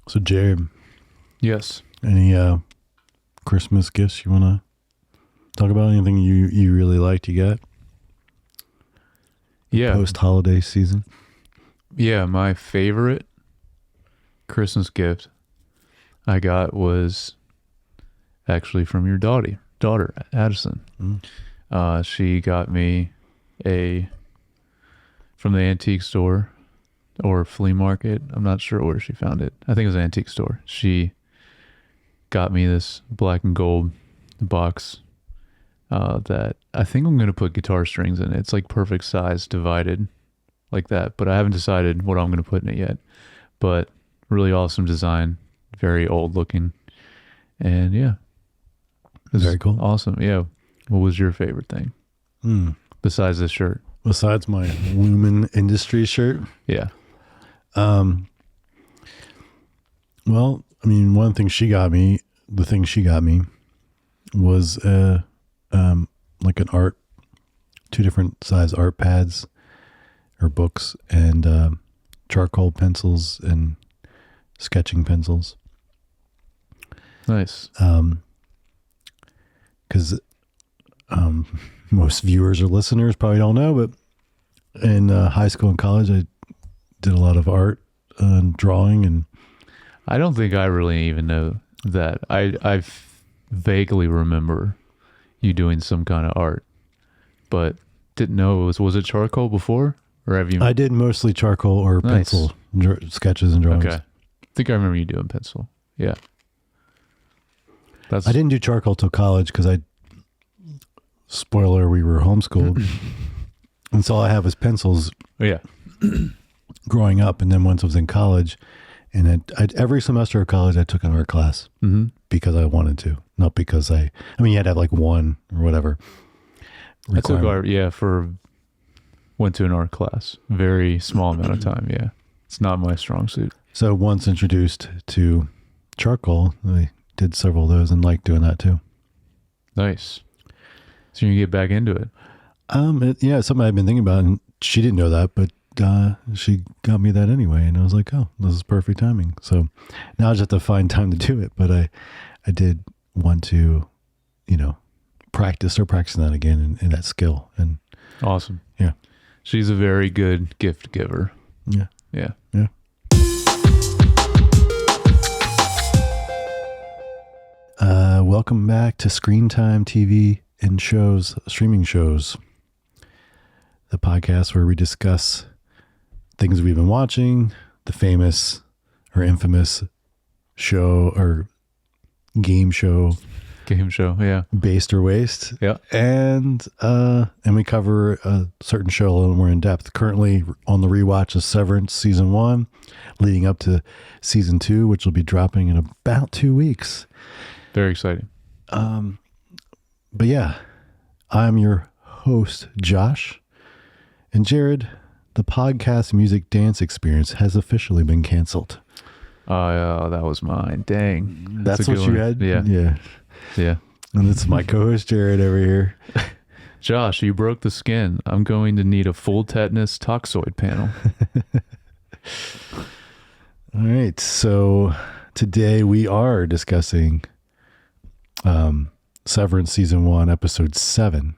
So, Jared, Yes. any Christmas gifts you want to talk about? Anything you really liked you got? Yeah. Post-holiday season? Yeah, my favorite Christmas gift I got was actually from your daughter Addison. She got me from the antique store or flea market. I'm not sure where she found it. I think it was an antique store. She got me this black and gold box that I think I'm going to put guitar strings in it. It's like perfect size divided like that, but I haven't decided what I'm going to put in it yet. But really awesome design, very old looking, and yeah, Very cool. Awesome. Yeah. What was your favorite thing besides this shirt? Besides my Lumen Industries shirt? Yeah. Well, I mean, one thing she got me, was like two different size art pads or books, and charcoal pencils and sketching pencils. Nice. Because most viewers or listeners probably don't know, but in high school and college, I did a lot of art and drawing, and I don't think I really even know that. I vaguely remember you doing some kind of art, but didn't know was it charcoal before, or have you? I did mostly charcoal or pencil sketches and drawings. Okay, I think I remember you doing pencil. Yeah, I didn't do charcoal till college because spoiler, we were homeschooled, and so all I have was pencils. Yeah. Growing up, and then once I was in college, and every semester of college I took an art class because I wanted to, not because I mean you had to have like one or whatever. I took art, went to an art class, very small amount of time. Yeah, it's not my strong suit. So once introduced to charcoal, I did several of those and liked doing that too. Nice. So you get back into it. Yeah, something I've been thinking about, and she didn't know that, but she got me that anyway, and I was like, oh, this is perfect timing. So now I just have to find time to do it, but I did want to, start practicing that again and that skill. And awesome. Yeah. She's a very good gift giver. Yeah. Yeah. Yeah. Welcome back to Screen Time TV and streaming shows, the podcast where we discuss things we've been watching, the famous or infamous show or game show, yeah, Based or Waste. Yeah. And we cover a certain show a little more in depth. Currently on the rewatch is Severance season 1, leading up to season 2, which will be dropping in about 2 weeks. Very exciting. But yeah, I'm your host, Josh, and Jared. The podcast music dance experience has officially been canceled. Oh, that was mine. Dang. That's what you had? Yeah. Yeah. Yeah. And it's my co-host, Jared, over here. Josh, you broke the skin. I'm going to need a full tetanus toxoid panel. All right. So today we are discussing Severance season 1, episode 7.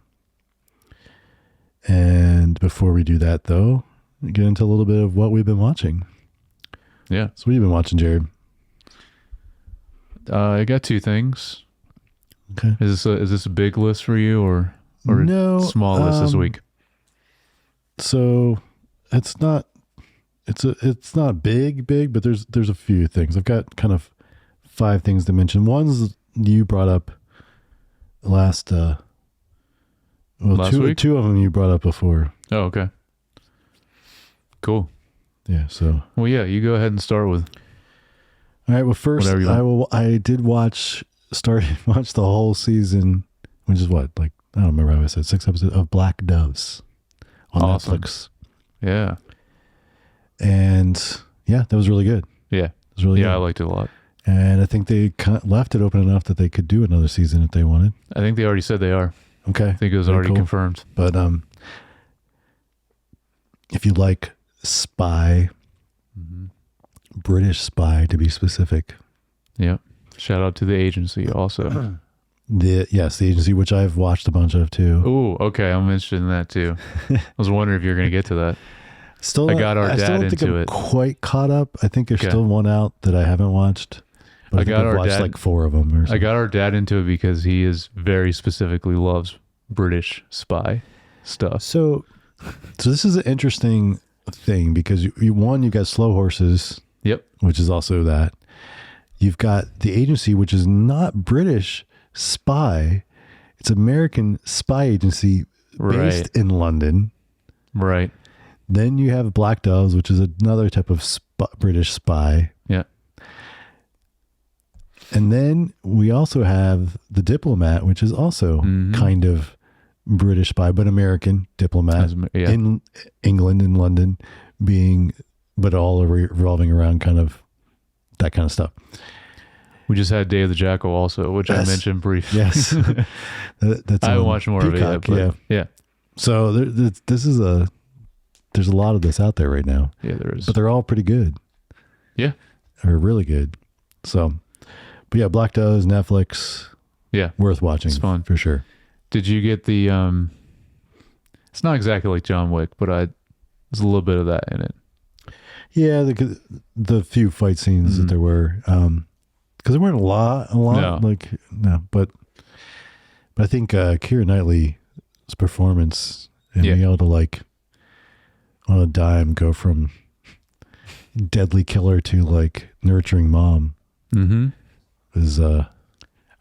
And before we do that, though, get into a little bit of what we've been watching. Yeah. So what have you been watching, Jared? I got 2 things. Okay. Is this a big list for you or no, small list this week? So it's not big, but there's a few things. I've got kind of 5 things to mention. One's you brought up last week? Two of them you brought up before. Oh, okay. Cool. Yeah, so. Well, yeah, you go ahead and start with. All right, well, first I did watch the whole season, which is what, like, I don't remember how I said, 6 episodes of Black Doves on Netflix. Yeah. And yeah, that was really good. Yeah. It was really good. I liked it a lot. And I think they left it open enough that they could do another season if they wanted. I think they already said they are. Okay. I think it was already confirmed. But if you like spy British Spy, to be specific. Yep. Shout out to the agency also. The agency, which I've watched a bunch of too. Oh, okay. I'm interested in that too. I was wondering if you're going to get to that. Still, I got our I still dad don't think into I'm it. quite caught up. I think there's Okay. still one out that I haven't watched. But I think I've watched dad, like 4 of them. Or something. I got our dad into it because he is very specifically loves British spy stuff. So this is an interesting thing because you've got Slow Horses. Yep. Which is also that. You've got the agency, which is not British spy. It's American spy agency based in London. Right. Then you have Black Doves, which is another type of British spy. Yeah. And then we also have the Diplomat, which is also kind of British spy, but American diplomat in England, in London, but all revolving around kind of that kind of stuff. We just had Day of the Jackal also, which I mentioned briefly. Yes. That's I haven't watched more Peacock, of it yet, but yeah. So there's a lot of this out there right now. Yeah, there is. But they're all pretty good. Yeah. Or really good. So, but yeah, Black Doves, Netflix. Yeah. Worth watching. It's fun. For sure. Did you get the, it's not exactly like John Wick, but there's a little bit of that in it. Yeah, the few fight scenes that there were, because there weren't a lot, but I think Keira Knightley's performance and being able to like on a dime go from deadly killer to like nurturing mom is I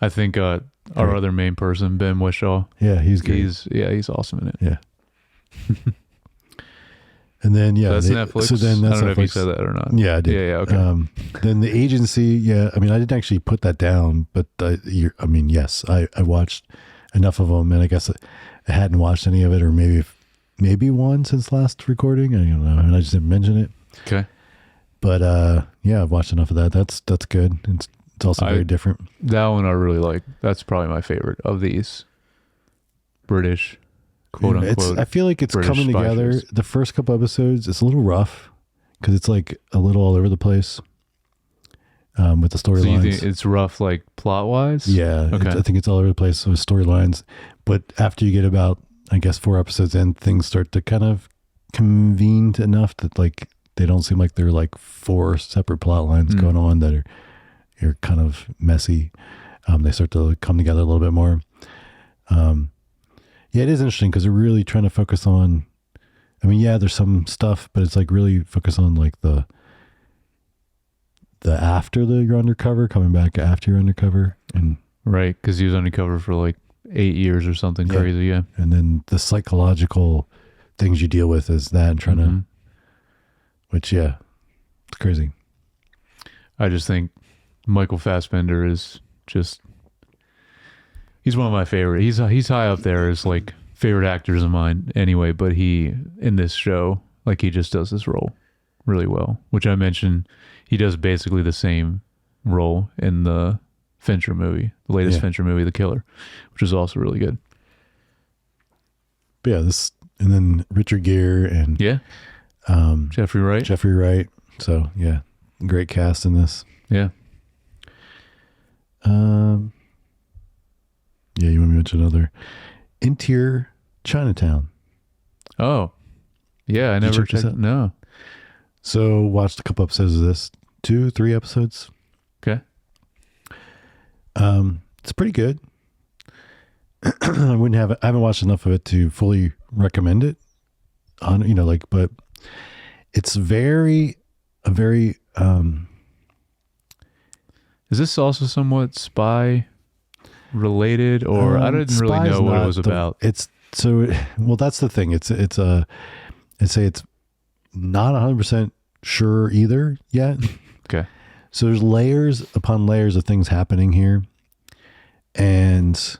think our other main person, Ben Whishaw. Yeah, he's good. He's awesome in it. Yeah. And then that's Netflix. So then that's I don't know Netflix. if you said that or not. Yeah, I did. Yeah, okay. Then the agency. I mean, I didn't actually put that down, but yes, I watched enough of them, and I guess I hadn't watched any of it, or maybe one since last recording. I don't know, and I just didn't mention it. Okay. But I've watched enough of that. That's good. It's also very different. That one I really like. That's probably my favorite of these British, quote unquote. I feel like it's British coming together. shows. The first couple episodes, it's a little rough because it's like a little all over the place with the storylines. So you think it's rough, like plot wise? Yeah. Okay. I think it's all over the place with storylines. But after you get about, I guess, 4 episodes in, things start to kind of convene enough that like they don't seem like they're like 4 separate plot lines going on that are kind of messy. They start to come together a little bit more. Yeah, it is interesting because they're really trying to focus on, I mean, yeah, there's some stuff, but it's like really focus on like the after you're undercover, coming back after you're undercover. And right, because he was undercover for like 8 years or something crazy, yeah. And then the psychological things you deal with is that and trying to, which, yeah, it's crazy. I just think Michael Fassbender is just, he's one of my favorite. He's high up there as like favorite actors of mine anyway, but he, in this show, like he just does this role really well, which I mentioned, he does basically the same role in the Fincher movie, the latest Fincher movie, The Killer, which is also really good. But yeah, and then Richard Gere and Jeffrey Wright. So yeah, great cast in this. Yeah. Yeah, you want me to mention another? Interior Chinatown. Oh, yeah, I never checked it. No. So watched a couple episodes of this, 2-3 episodes. Okay. It's pretty good. I haven't watched enough of it to fully recommend it but it's a very, is this also somewhat spy related, or I didn't really know what it was about? That's the thing. I'd say it's not 100% sure either yet. Okay. So there's layers upon layers of things happening here. And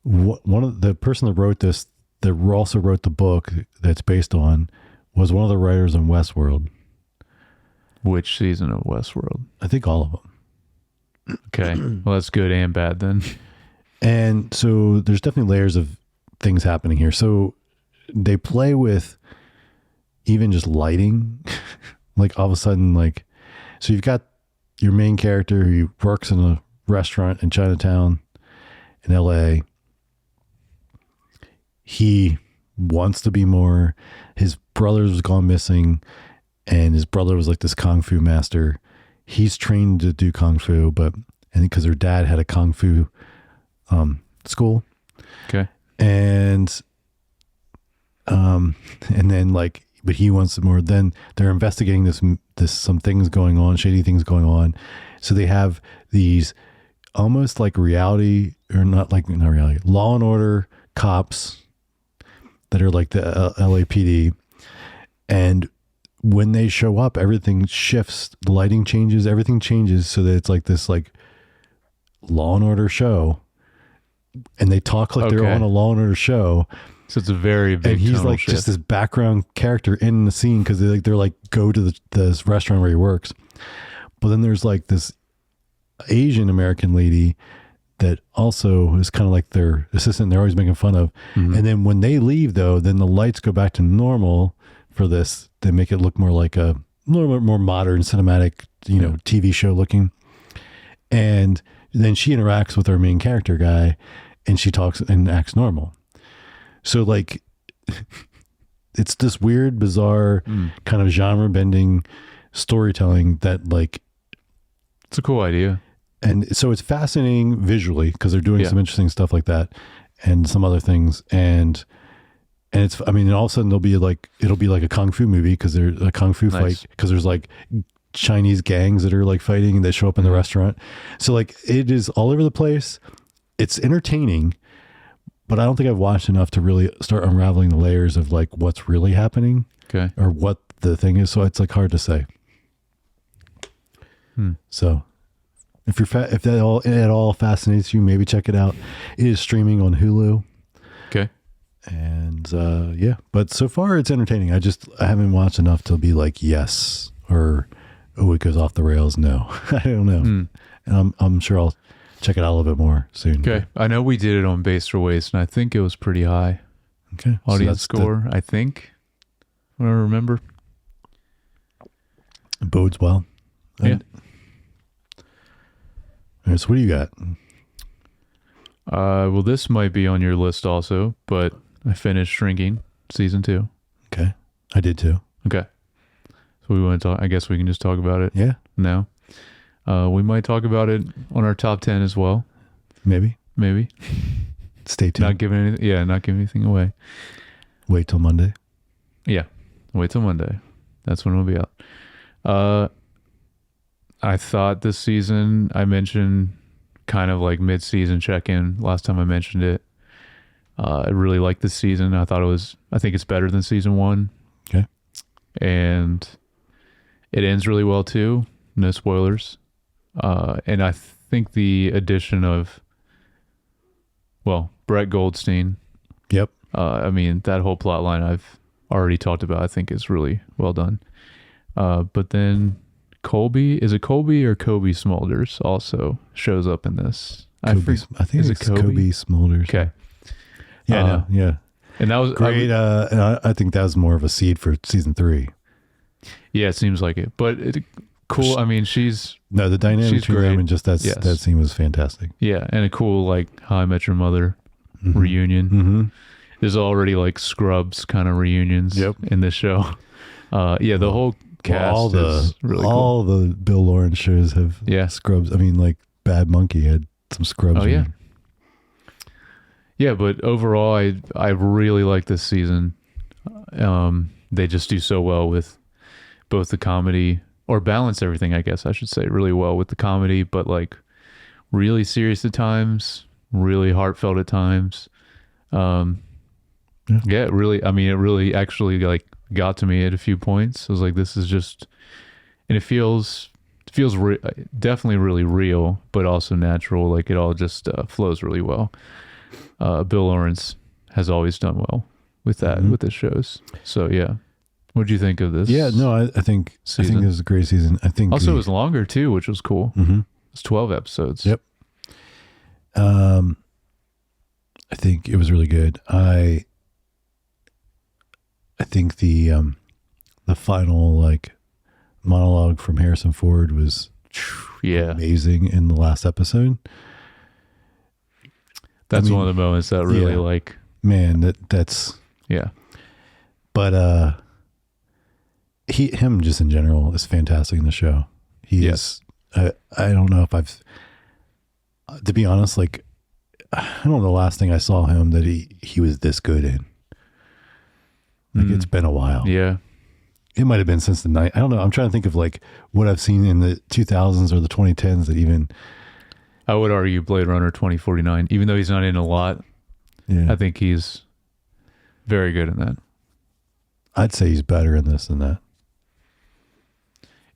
one of the person that wrote this, that also wrote the book that's based on, was one of the writers on Westworld. Which season of Westworld? I think all of them. Okay. Well, that's good and bad then. And so there's definitely layers of things happening here. So they play with even just lighting, like all of a sudden, like So you've got your main character who works in a restaurant in Chinatown in LA. He wants to be more. His brother was gone missing, and his brother was like this kung fu master. He's trained to do kung fu, and because her dad had a kung fu school. Okay. And then like, but he wants more. Then they're investigating some things going on, shady things going on. So they have these almost like reality, or not reality, Law and Order cops that are like the LAPD. And when they show up, everything shifts, the lighting changes, everything changes, so that it's like this like Law and Order show. And they talk like they're on a Law and Order show. So it's a very big. And he's like shift. Just this background character in the scene because they're like go to this restaurant where he works. But then there's like this Asian American lady that also is kind of like their assistant. They're always making fun of. Mm-hmm. And then when they leave, though, then the lights go back to normal for this. They make it look more like a little bit more modern cinematic, TV show looking. And then she interacts with our main character guy, and she talks and acts normal. So like, it's this weird, bizarre kind of genre bending storytelling that like, it's a cool idea. And so it's fascinating visually because they're doing some interesting stuff like that and some other things. And it's, I mean, all of a sudden it'll be like a Kung Fu movie because there's a Kung Fu fight because there's like Chinese gangs that are like fighting and they show up in the restaurant. So like it is all over the place. It's entertaining, but I don't think I've watched enough to really start unraveling the layers of like what's really happening or what the thing is. So it's like hard to say. So if that at all fascinates you, maybe check it out. It is streaming on Hulu. Okay. And but so far it's entertaining. I haven't watched enough to be like, yes, or, oh, it goes off the rails. No, I don't know. And I'm sure I'll check it out a little bit more soon. Okay. I know we did it on Based or Waste, and I think it was pretty high. Okay. Audience score, I think. I remember. It bodes well. Yeah. All right, so what do you got? Well, this might be on your list also, but I finished Shrinking season 2. Okay. I did too. Okay. So we want to talk, I guess we can just talk about it. Yeah. Now. We might talk about it on our top 10 as well. Maybe. Stay tuned. Not giving anything away. Wait till Monday. Yeah. Wait till Monday. That's when it'll be out. I thought this season, I mentioned kind of like mid-season check-in last time I mentioned it. I really liked this season. I think it's better than season 1. Okay. And it ends really well too. No spoilers. And I think the addition of, Brett Goldstein. Yep. I mean, that whole plot line I've already talked about, I think is really well done. But then Colby or Kobe Smulders also shows up in this. I think it's Kobe Smulders. Okay. Yeah. Yeah. And that was great. And I think that was more of a seed for season 3. Yeah, it seems like it. But cool. I mean, the dynamic between them and just that scene was fantastic. Yeah, and a cool like How I Met Your Mother reunion. Mm-hmm. There's already like Scrubs kind of reunions in this show. The whole cast is really cool. All the Bill Lawrence shows have Scrubs. I mean, like Bad Monkey had some Scrubs. Oh yeah. Yeah, but overall, I really like this season. They just do so well with both the comedy, or balance everything, I guess I should say, really well with the comedy, but like really serious at times, really heartfelt at times. It really actually like got to me at a few points. I was like, this is just, and it feels definitely really real, but also natural. Like it all just flows really well. Bill Lawrence has always done well with that, with his shows. So yeah. What do you think of this? Yeah, no, I think it was a great season. I think also it was longer too, which was cool. Mm-hmm. It's 12 episodes. Yep. I think it was really good. I think the final like monologue from Harrison Ford was amazing in the last episode. That's one of the moments that really like, man, that's yeah. But him just in general is fantastic in the show. He is. I don't know if I've, to be honest, like I don't know the last thing I saw him that he was this good in. Like it's been a while. Yeah. It might have been since the night. I don't know. I'm trying to think of like what I've seen in the 2000s or the 2010s that even. I would argue Blade Runner 2049, even though he's not in a lot. Yeah. I think he's very good in that. I'd say he's better in this than that.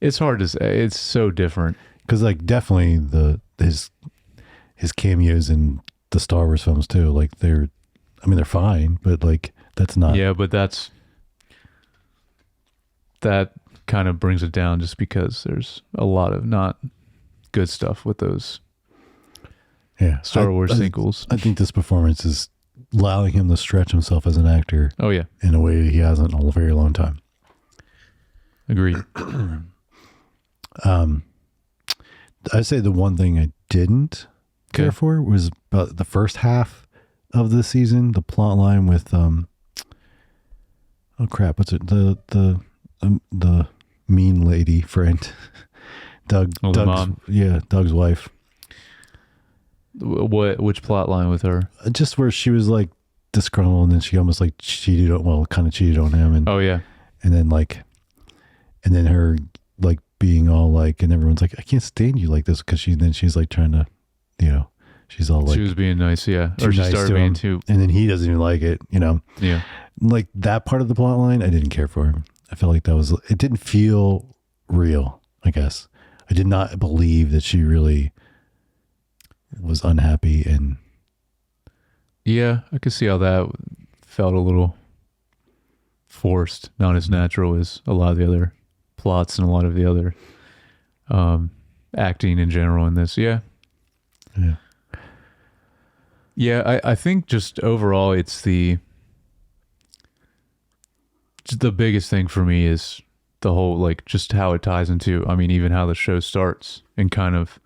It's hard to say. It's so different. Because like definitely his cameos in the Star Wars films too. Like they're fine, but like that's not. Yeah, but that kind of brings it down just because there's a lot of not good stuff with those. Yeah, Star Wars sequels. I think this performance is allowing him to stretch himself as an actor. Oh yeah, in a way he hasn't in a very long time. Agreed. I'd say the one thing I didn't care for was about the first half of the season, the plot line with oh crap, what's it? The mean lady friend, Doug's mom. Yeah, Doug's wife. Which plot line with her? Just where she was like disgruntled and then she almost like cheated on him, and and then her like being all like, and everyone's like, I can't stand you like this, because she's like trying to, she's all like, she was being nice, yeah, or she started being too, and then he doesn't even like it, yeah, like that part of the plot line I didn't care for. I felt like it didn't feel real. I guess I did not believe that she really was unhappy, and yeah, I could see how that felt a little forced, not as natural as a lot of the other plots and a lot of the other acting in general in this. Yeah. I think just overall it's the biggest thing for me is the whole, like, just how it ties into, even how the show starts and kind of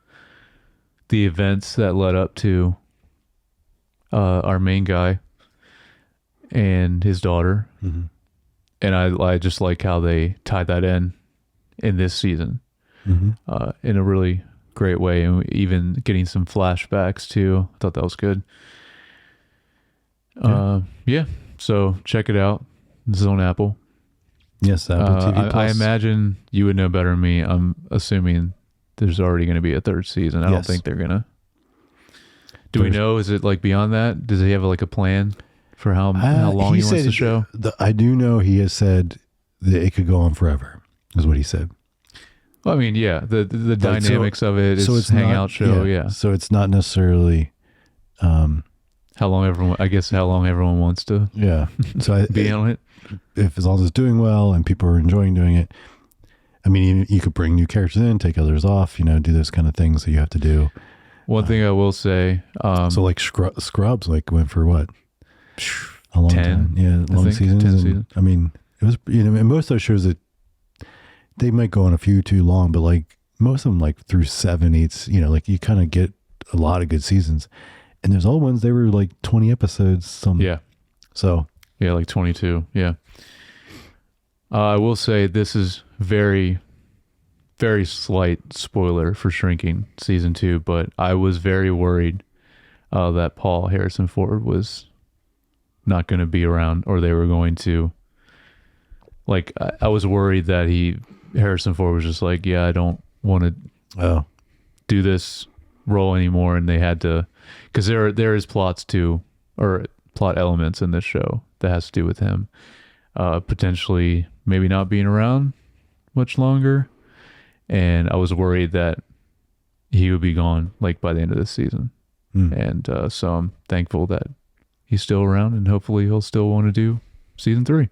the events that led up to our main guy and his daughter. Mm-hmm. And I just like how they tied that in this season, in a really great way. And even getting some flashbacks too. I thought that was good. So check it out. This is on Apple. Yes, Apple TV Plus. I imagine you would know better than me. I'm assuming there's already going to be a third season. I don't think they're going to. We know? Is it like beyond that? Does he have like a plan for how long he wants the show? I do know he has said that it could go on forever, is what he said. Well, the dynamics of it is so it's hangout show. Yeah. So it's not necessarily how long everyone wants to so be on it. If as long as it's doing well and people are enjoying doing it, you could bring new characters in, take others off, do those kind of things that you have to do. One thing I will say, so like Scrubs, like went for what, a long 10, time, long seasons. 10 seasons. It was, and most of those shows that they might go on a few too long, but like most of them like through 7, 8, like you kind of get a lot of good seasons. And there's old ones, they were like 20 episodes. So like 22. Yeah. I will say this is very, very slight spoiler for Shrinking season 2, but I was very worried that Paul Harrison Ford was not going to be around, or they were going to, like, I was worried that Harrison Ford was just like, I don't want to do this role anymore, and they had to, because there is plot elements in this show that has to do with him potentially maybe not being around much longer, and I was worried that he would be gone like by the end of this season. And so I'm thankful that he's still around, and hopefully he'll still want to do season 3.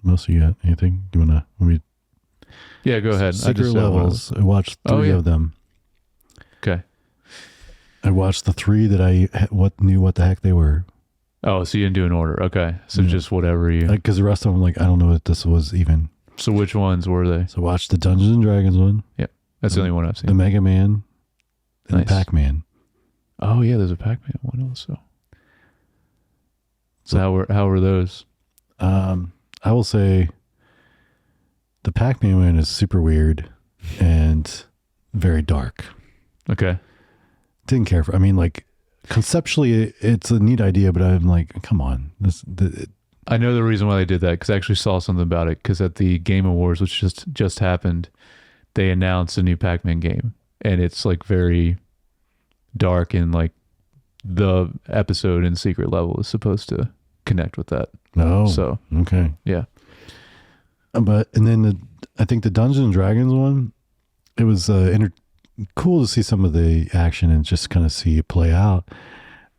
What else you got? Anything you want to? Yeah, go ahead. Secret Levels. I watched 3 of them. Okay. I watched the 3 that I knew what the heck they were. Oh, so you didn't do an order. Okay. So Yeah. just whatever you. Because the rest of them, like, I don't know what this was even. So which ones were they? So watch the Dungeons and Dragons one. Yeah. That's the only one I've seen. The Mega Man and Nice. the Pac-Man. Oh, yeah. There's a Pac-Man one also. So how were those? I will say the Pac-Man one is super weird and very dark. Okay. Didn't care for. I mean, like, conceptually, it's a neat idea, but I'm like, come on. I know the reason why they did that because I actually saw something about it. Because at the Game Awards, which just happened, they announced a new Pac-Man game, and it's like very dark, and like the episode in Secret Level is supposed to connect with that. Oh, So okay. yeah, But and then I think the Dungeons and Dragons one, it was cool to see some of the action and just kind of see it play out.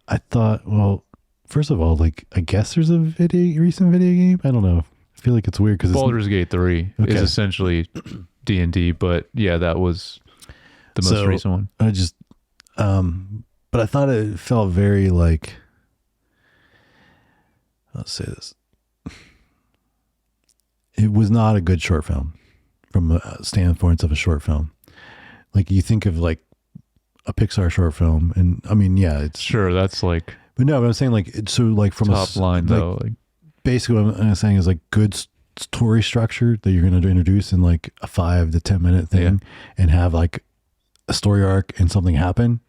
I thought, well, first of all, like, I guess there's a recent video game. I don't know. I feel like it's weird because Baldur's Gate 3 is essentially D&D, but yeah, that was the most recent one. I just, but I thought it felt very like, let's say this. It was not a good short film from a standpoint of a short film. Like, you think of like a Pixar short film, and I mean, yeah, it's Sure, that's like, but no, but I'm saying, like, it's so like from top line like, though. Like, basically what I'm saying is like good story structure that you're going to introduce in like a 5 to 10 minute thing and have like a story arc and something happen.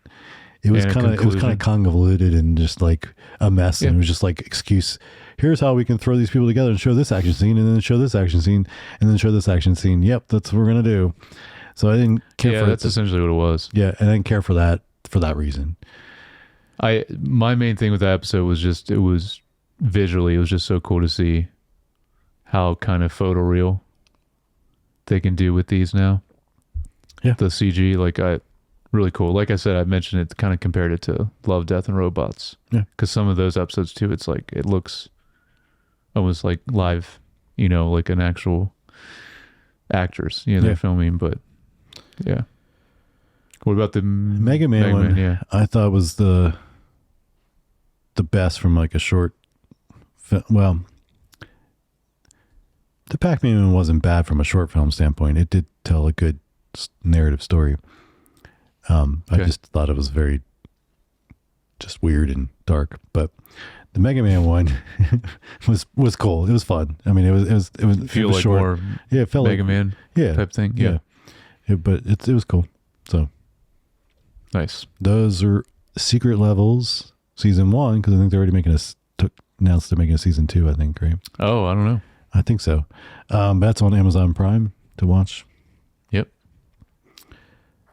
It was kind of convoluted and just like a mess. And it was just like excuse. Here's how we can throw these people together and show this action scene and then show this action scene and then show this action scene. Yep. That's what we're going to do. So I didn't care for that's essentially what it was. Yeah. And I didn't care for that reason. My main thing with that episode was just, it was visually, it was just so cool to see how kind of photoreal they can do with these now. Yeah. The CG, like, really cool. Like I said, I mentioned it, kind of compared it to Love, Death, and Robots. Yeah. Because some of those episodes too, it's like, it looks almost like live, like an actual actors, they're filming, but yeah. What about the Mega Man one? Yeah. I thought was the best from like a short well, the Pac-Man one wasn't bad from a short film standpoint. It did tell a good narrative story. I just thought it was very just weird and dark, but the Mega Man one was cool. It was fun. I mean, it was Feel like short. more It felt Mega like, Man type thing. Yeah. But it was cool. So Nice. those are Secret Levels season 1, because I think they're already announced they're making a season 2, I think, right? Oh, I don't know. I think so. That's on Amazon Prime to watch. Yep.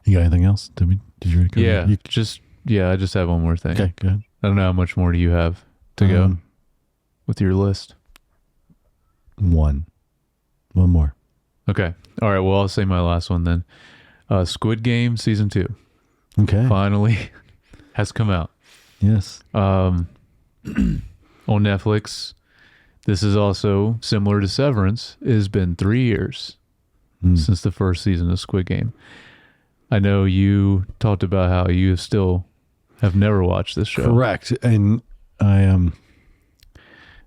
You got anything else? Did you already cover Yeah. it? I just have one more thing. Okay, go ahead. I don't know how much more do you have to go with your list. One more. Okay. All right. Well, I'll say my last one then. Squid Game season 2 Okay. finally has come out Yes. on Netflix. This is also similar to Severance. It has been 3 years since the first season of Squid Game. I know you talked about how you still have never watched this show. Correct. And I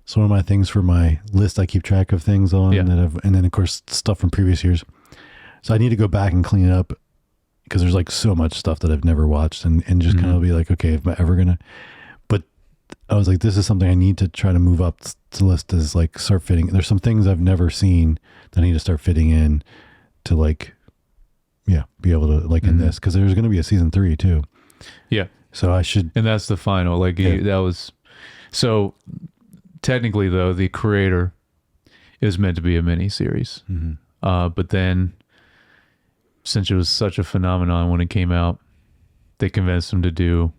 it's one of my things for my list. I keep track of things on and then of course stuff from previous years. So I need to go back and clean it up because there's like so much stuff that I've never watched and just kind of be like, okay, am I ever gonna? But I was like, this is something I need to try to move up to the list, is like start fitting. There's some things I've never seen that I need to start fitting in to like, be able to like in this, because there's going to be a season 3 too. Yeah. So I should. And that's the final. Like that was. So technically, though, the creator is meant to be a mini series. But then, since it was such a phenomenon when it came out, they convinced him to do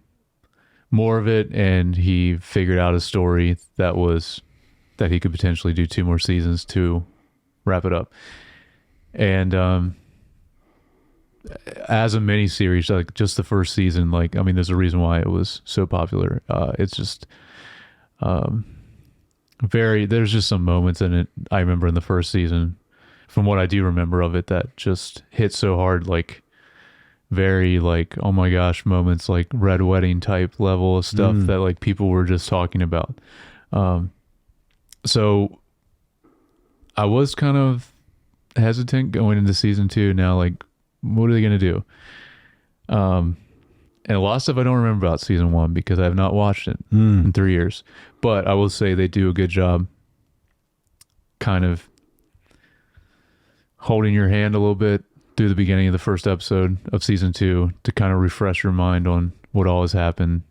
more of it, and he figured out a story that he could potentially do 2 more seasons to wrap it up. And as a mini series, like just the first season, like, I mean, there's a reason why it was so popular. It's just there's just some moments in it I remember in the first season, from what I do remember of it, that just hit so hard, like very like, oh my gosh moments, like Red Wedding type level of stuff that like people were just talking about. So I was kind of hesitant going into season 2. Now, like, what are they going to do? And a lot of stuff I don't remember about season 1 because I have not watched it in 3 years. But I will say they do a good job kind of holding your hand a little bit through the beginning of the first episode of season 2 to kind of refresh your mind on what all has happened.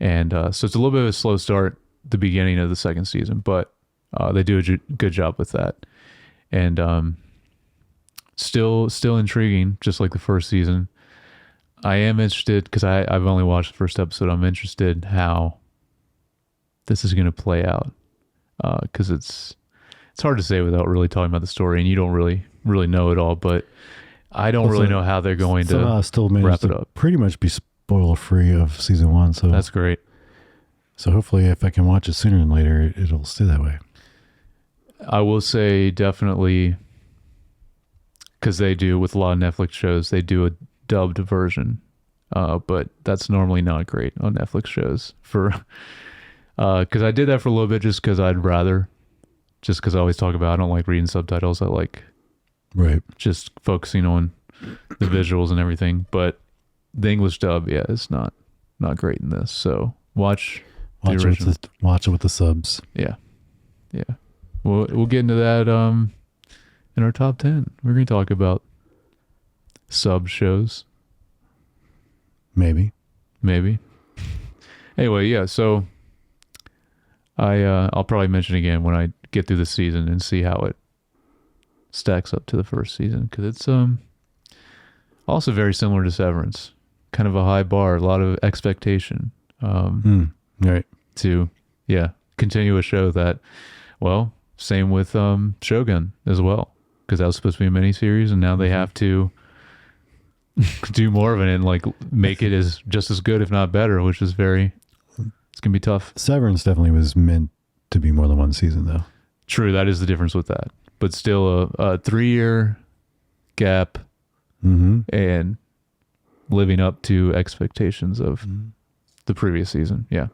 And so it's a little bit of a slow start the beginning of the second season, but they do a good job with that. And still intriguing, just like the first season. I am interested because I've only watched the first episode. I'm interested how this is going to play out because it's hard to say without really talking about the story, and you don't really know it all. But I don't really know how they're going to still wrap it up. Pretty much be spoiler free of season 1, so that's great. So hopefully, if I can watch it sooner than later, it'll stay that way. I will say definitely, because they do with a lot of Netflix shows, they do a dubbed version, but that's normally not great on Netflix shows. Because I did that for a little bit, just because I'd rather, just because I always talk about I don't like reading subtitles. I like just focusing on the visuals and everything. But the English dub, is not great in this. So watch it with the subs. Yeah. We'll get into that in our top 10. We're going to talk about sub shows. Maybe. Anyway, yeah. So I'll probably mention again when I get through the season and see how it stacks up to the first season, because it's also very similar to Severance. Kind of a high bar, a lot of expectation. Right. To continue a show that, well, same with Shogun as well, because that was supposed to be a miniseries, and now they have to do more of it and like make it just as good, if not better, which is it's gonna be tough. Severance definitely was meant to be more than one season, though. True, that is the difference with that, but still a 3-year gap and living up to expectations of the previous season. Yeah.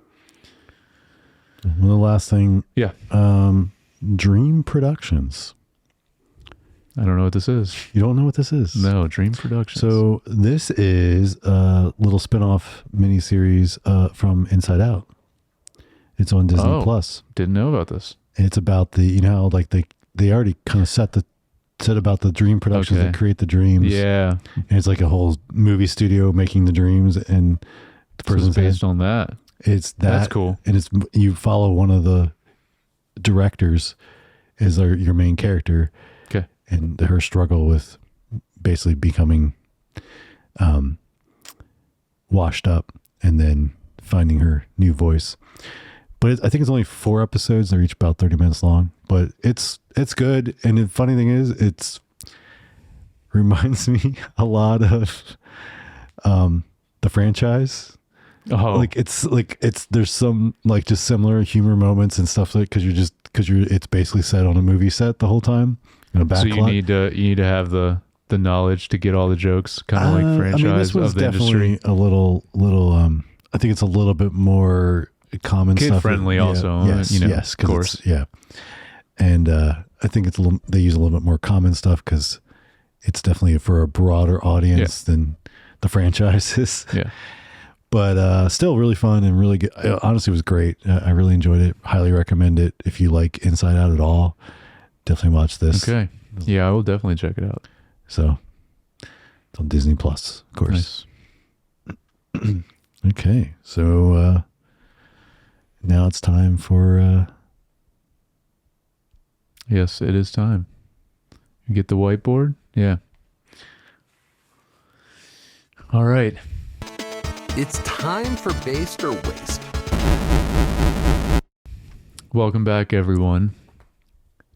Well, the last thing. Yeah. Dream Productions. I don't know what this is. You don't know what this is? No, Dream Productions. So this is a little spin-off miniseries from Inside Out. It's on Disney Plus. Didn't know about this. And it's about how like they already kind of said about the dream productions that create the dreams. Yeah. And it's like a whole movie studio making the dreams, and the person's based on that. It's that. That's cool. And you follow one of the directors as your main character. Okay. And her struggle with basically becoming washed up and then finding her new voice. But I think it's only 4 episodes. They're each about 30 minutes long, but it's good. And the funny thing is, it's reminds me a lot of the franchise. Oh, there's some like just similar humor moments and stuff, like because it's basically set on a movie set the whole time in a backlot. So you need to have the knowledge to get all the jokes, kind of like franchise this was of the definitely industry. A little I think it's a little bit more common kid stuff. friendly also. Yes, of course. And I think they use a little bit more common stuff because it's definitely for a broader audience than the franchises. Yeah. But still really fun and really good. Honestly, it was great. I really enjoyed it. Highly recommend it. If you like Inside Out at all, definitely watch this. Okay. Yeah, I will definitely check it out. So it's on Disney Plus, of course. Nice. Okay. So now it's time for... Yes, it is time. You get the whiteboard? Yeah. All right. It's time for Based or Waste. Welcome back, everyone,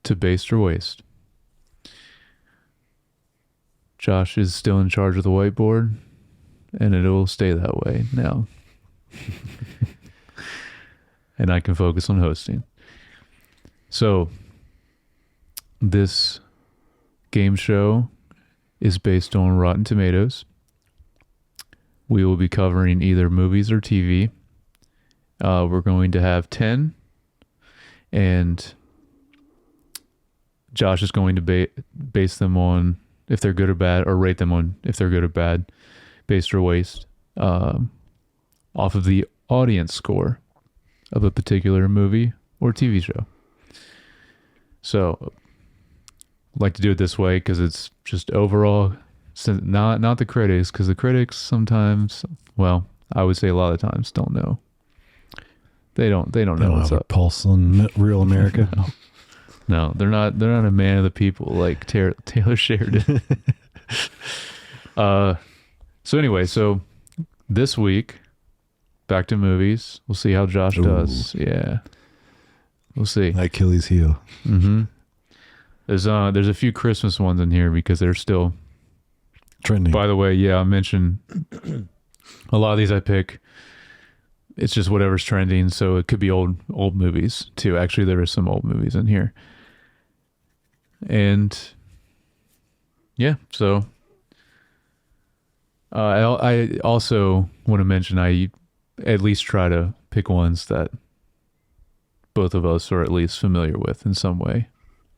to Based or Waste. Josh is still in charge of the whiteboard, and it will stay that way now. And I can focus on hosting. So, this game show is based on Rotten Tomatoes. We will be covering either movies or TV. We're going to have 10, and Josh is going to base them on if they're good or bad, or rate them on if they're good or bad, based or waste, off of the audience score of a particular movie or TV show. So, I'd like to do it this way because it's just overall, not the critics, because the critics sometimes, well, I would say a lot of times, don't know. They don't know what's up. Pulse on real America. No, they're not a man of the people like Taylor Sheridan. So anyway, this week, back to movies. We'll see how Josh does. Yeah. We'll see. Achilles heel. Mm-hmm. There's a few Christmas ones in here because they're still trending. By the way, yeah, I mentioned a lot of these I pick. It's just whatever's trending, so it could be old movies too. Actually, there is some old movies in here. And yeah, so I also want to mention I at least try to pick ones that both of us are at least familiar with in some way,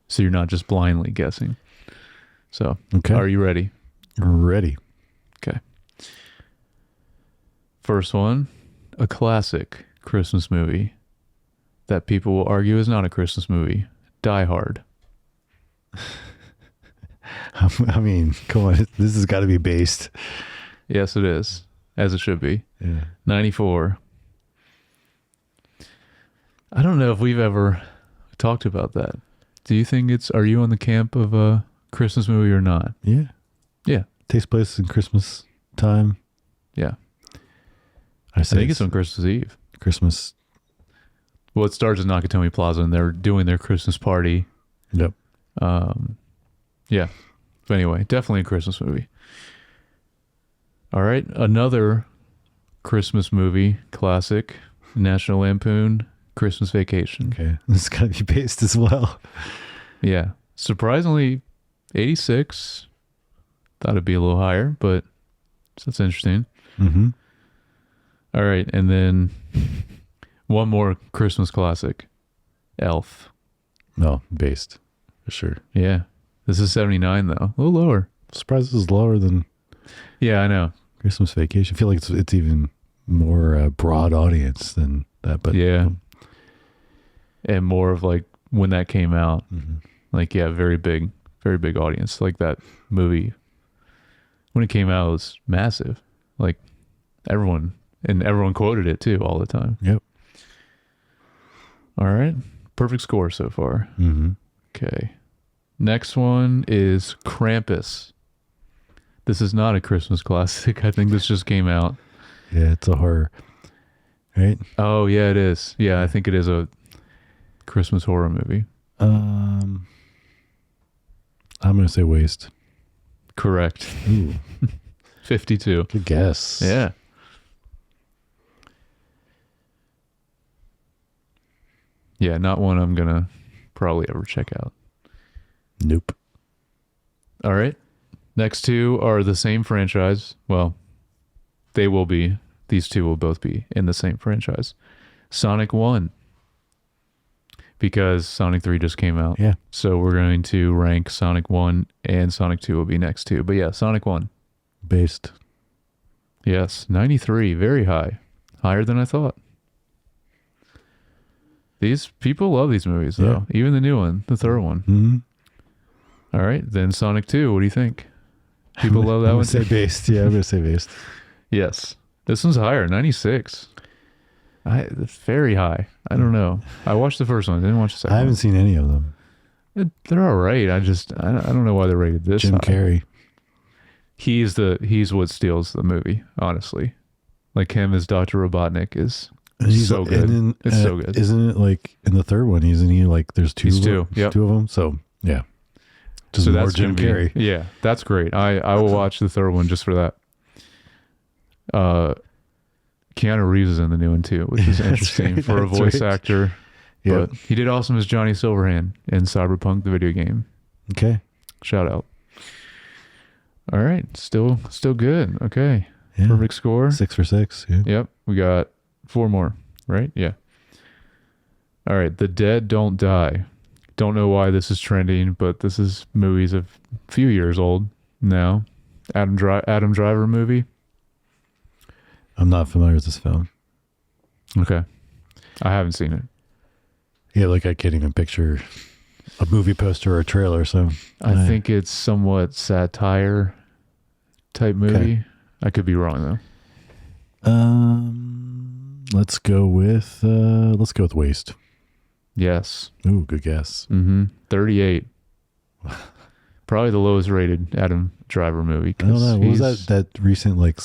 so you're not just blindly guessing. So, okay. Are you ready? Ready. Okay. First one, a classic Christmas movie that people will argue is not a Christmas movie, Die Hard. I mean, come on, this has got to be based. Yes, it is, as it should be. Yeah. 94. I don't know if we've ever talked about that. Do you think are you on the camp of a Christmas movie or not? Yeah. Yeah. Takes place in Christmas time. Yeah. I think it's on Christmas Eve. Christmas. Well, it starts at Nakatomi Plaza and they're doing their Christmas party. Yep. Yeah. But anyway, definitely a Christmas movie. All right. Another Christmas movie classic, National Lampoon, Christmas Vacation. Okay. This has got to be based as well. Yeah. Surprisingly, 86. Thought it'd be a little higher, but that's interesting. Mm-hmm. All right. And then one more Christmas classic, Elf. No, based. For sure. Yeah. This is 79 though. A little lower. Surprised this is lower than Yeah, I know. Christmas Vacation. I feel like it's even more broad audience than that, but yeah. And more of like when that came out, mm-hmm. like, yeah, very big audience. Like that movie, when it came out, it was massive. Like everyone quoted it too all the time. Yep. All right. Perfect score so far. Mm-hmm. Okay. Next one is Krampus. This is not a Christmas classic. I think this just came out. Yeah, it's a horror. Right? Oh, yeah, it is. Yeah, I think it is a Christmas horror movie. I'm going to say waste. Correct. Ooh. 52. Good guess. Yeah. Yeah, not one I'm going to probably ever check out. Nope. All right. Next two are the same franchise. Well, they will be. These two will both be in the same franchise. Sonic 1. Because Sonic 3 just came out. Yeah. So we're going to rank Sonic 1 and Sonic 2 will be next two. But yeah, Sonic 1. Based. Yes. 93. Very high. Higher than I thought. These people love these movies though. Yeah. Even the new one, the third one. Mm-hmm. All right. Then Sonic 2. What do you think? People love that I'm one. Say based. Yeah, I'm going to say based. Yes. This one's higher. 96. It's very high. I don't know. I watched the first one. I didn't watch the second one. I haven't seen any of them. They're all right. I don't know why they're rated this Jim high. Carrey. He's what steals the movie, honestly. Like him as Dr. Robotnik is so good. Then, it's so good. Isn't it like in the third one, isn't he like there's two of them? So yeah. Just so more that's Jim Carrey. Yeah, that's great. I will watch the third one just for that. Keanu Reeves is in the new one too, which is interesting for a voice actor. Yep. But he did awesome as Johnny Silverhand in Cyberpunk, the video game. Okay. Shout out. All right. Still good. Okay. Yeah. Perfect score. 6 for 6. Yeah. Yep. We got 4 more, right? Yeah. All right. The Dead Don't Die. Don't know why this is trending, but this is movies of a few years old now. Adam Driver movie. I'm not familiar with this film. Okay. I haven't seen it. Yeah, like I can't even picture a movie poster or a trailer. So I think it's somewhat satire type movie. Okay. I could be wrong though. Let's go with Waste. Yes. Ooh, good guess. 38. Probably the lowest rated Adam Driver movie. I don't know. What was that recent like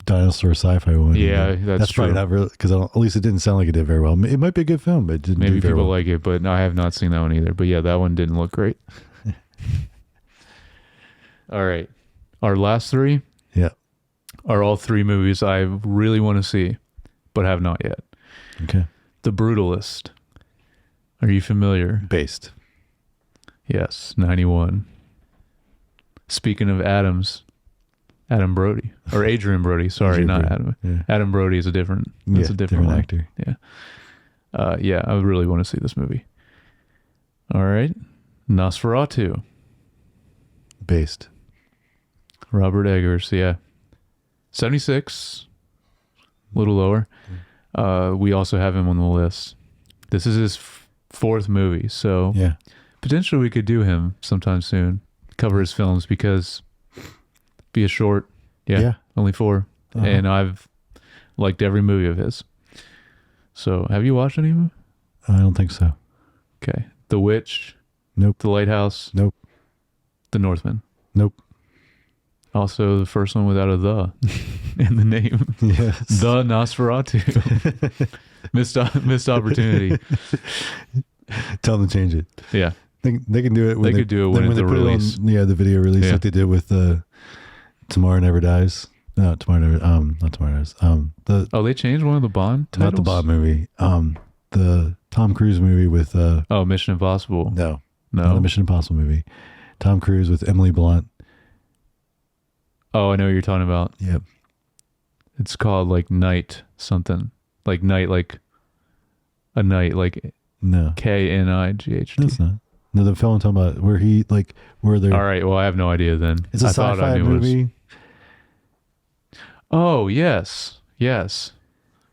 dinosaur sci-fi one? Yeah, that's true. probably not really, because at least it didn't sound like it did very well. It might be a good film, but it didn't Maybe do very people well. like it, but I have not seen that one either. But yeah, that one didn't look great. All right. Our last 3 are all 3 movies I really want to see, but have not yet. Okay. The Brutalist. Are you familiar? Based. Yes, 91. Speaking of Adam Brody, or Adrian Brody, sorry, Adrian not Brody. Adam. Yeah. Adam Brody is a different one. actor. Yeah. Yeah, I really want to see this movie. All right. Nosferatu. Based. Robert Eggers, yeah. 76. A little lower. We also have him on the list. This is his 4th movie, so Yeah. potentially we could do him sometime soon. Cover his films because be a short. Yeah. Only 4. Uh-huh. And I've liked every movie of his. So have you watched any of them? I don't think so. Okay. The Witch. Nope. The Lighthouse. Nope. The Northman. Nope. Also the first one without a "the" in the name. Yes. The Nosferatu. Missed opportunity. Tell them to change it. Yeah. They can do it. When They could do it when they it's a put release. It on, the video release, like they did with Tomorrow Never Dies. No, Tomorrow Never. Not Tomorrow Dies. They changed one of the Bond titles? Not the Bond movie. The Tom Cruise movie with Mission Impossible. No, not the Mission Impossible movie. Tom Cruise with Emily Blunt. Oh, I know what you're talking about. Yep. It's called like Night something. Like Night, like a night, like No, Knight. that's not. No, the film I'm talking about where they're. All right. Well, I have no idea then. It's a sci-fi movie. Oh, yes. Yes.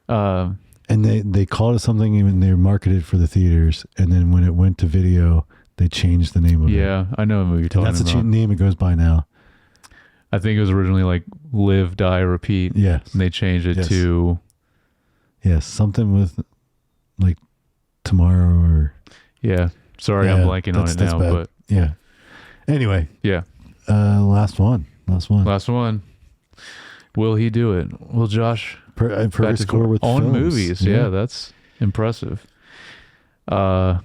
And they called it something, even they marketed for the theaters, and then when it went to video, they changed the name of it. Yeah, I know what you're talking That's about. the name it goes by now. I think it was originally like Live, Die, Repeat. Yes. And they changed it Yes. to... Yes, something with like tomorrow or... Yeah. Sorry, I'm blanking on it now, bad. but... Yeah. Anyway. Yeah. Last one. Last one. Will he do it? Will Josh... Perfect score with on films. movies. Yeah, that's impressive. A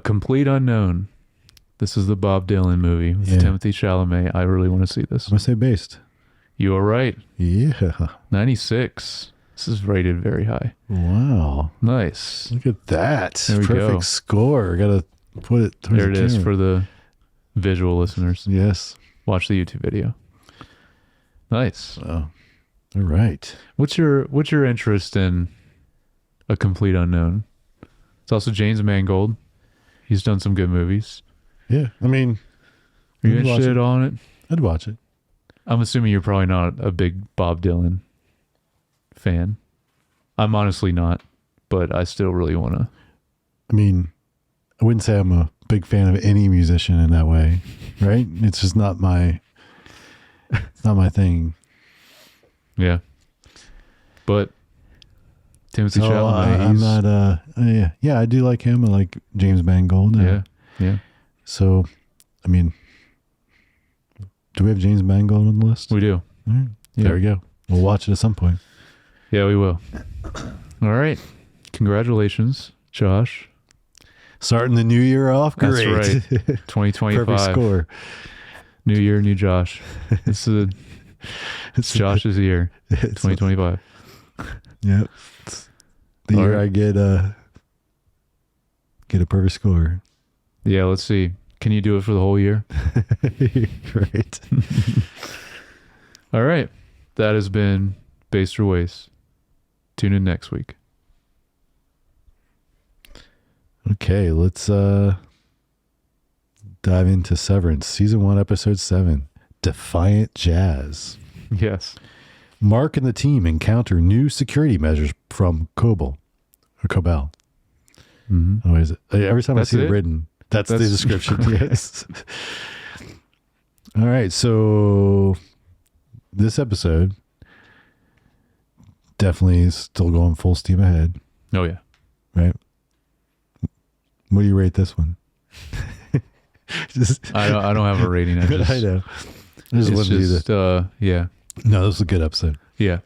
Complete Unknown. This is the Bob Dylan movie with Timothy Chalamet. I really want to see this. I'm going to say based. You are right. Yeah. 96. This is rated very high. Wow. Nice. Look at that. There we Perfect go. score. Got to put it towards There it the is camera. for the visual listeners. Yes. Watch the YouTube video. Nice. Oh. All right. What's your interest in A Complete Unknown? It's also James Mangold. He's done some good movies. Yeah. I mean, Are you I'd watch interested it. on it? I'd watch it. I'm assuming you're probably not a big Bob Dylan fan. I'm honestly not, but I still really want to. I mean, I wouldn't say I'm a big fan of any musician in that way, right? It's just not my thing. Yeah. But Timothy So Chalamet, I'm not, yeah, I do like him. I like James Mangold. Yeah. So, I mean, do we have James Mangold on the list? We do. All right. Yeah. There we go. We'll watch it at some point. Yeah, we will. All right. Congratulations, Josh. Starting the new year off. That's Great. right. 2025. Perfect score. New year, new Josh. It's Josh's year. 2025. Yep. It's the All year right. I get a perfect score. Yeah, let's see. Can you do it for the whole year? Great. All right. that has been Based or Waste. Tune in next week. Okay, let's dive into Severance, season 1, episode 7, Defiant Jazz. Yes. Mark and the team encounter new security measures from Cobol. Mm-hmm. Oh, is it? Every time That's I see it? it written, that's the description. Okay. Yes. All right. So this episode definitely is still going full steam ahead, Oh, yeah. right? What do you rate this one? I don't have a rating. I know. I just wanted to do this. Yeah. No, this was a good episode. Yeah.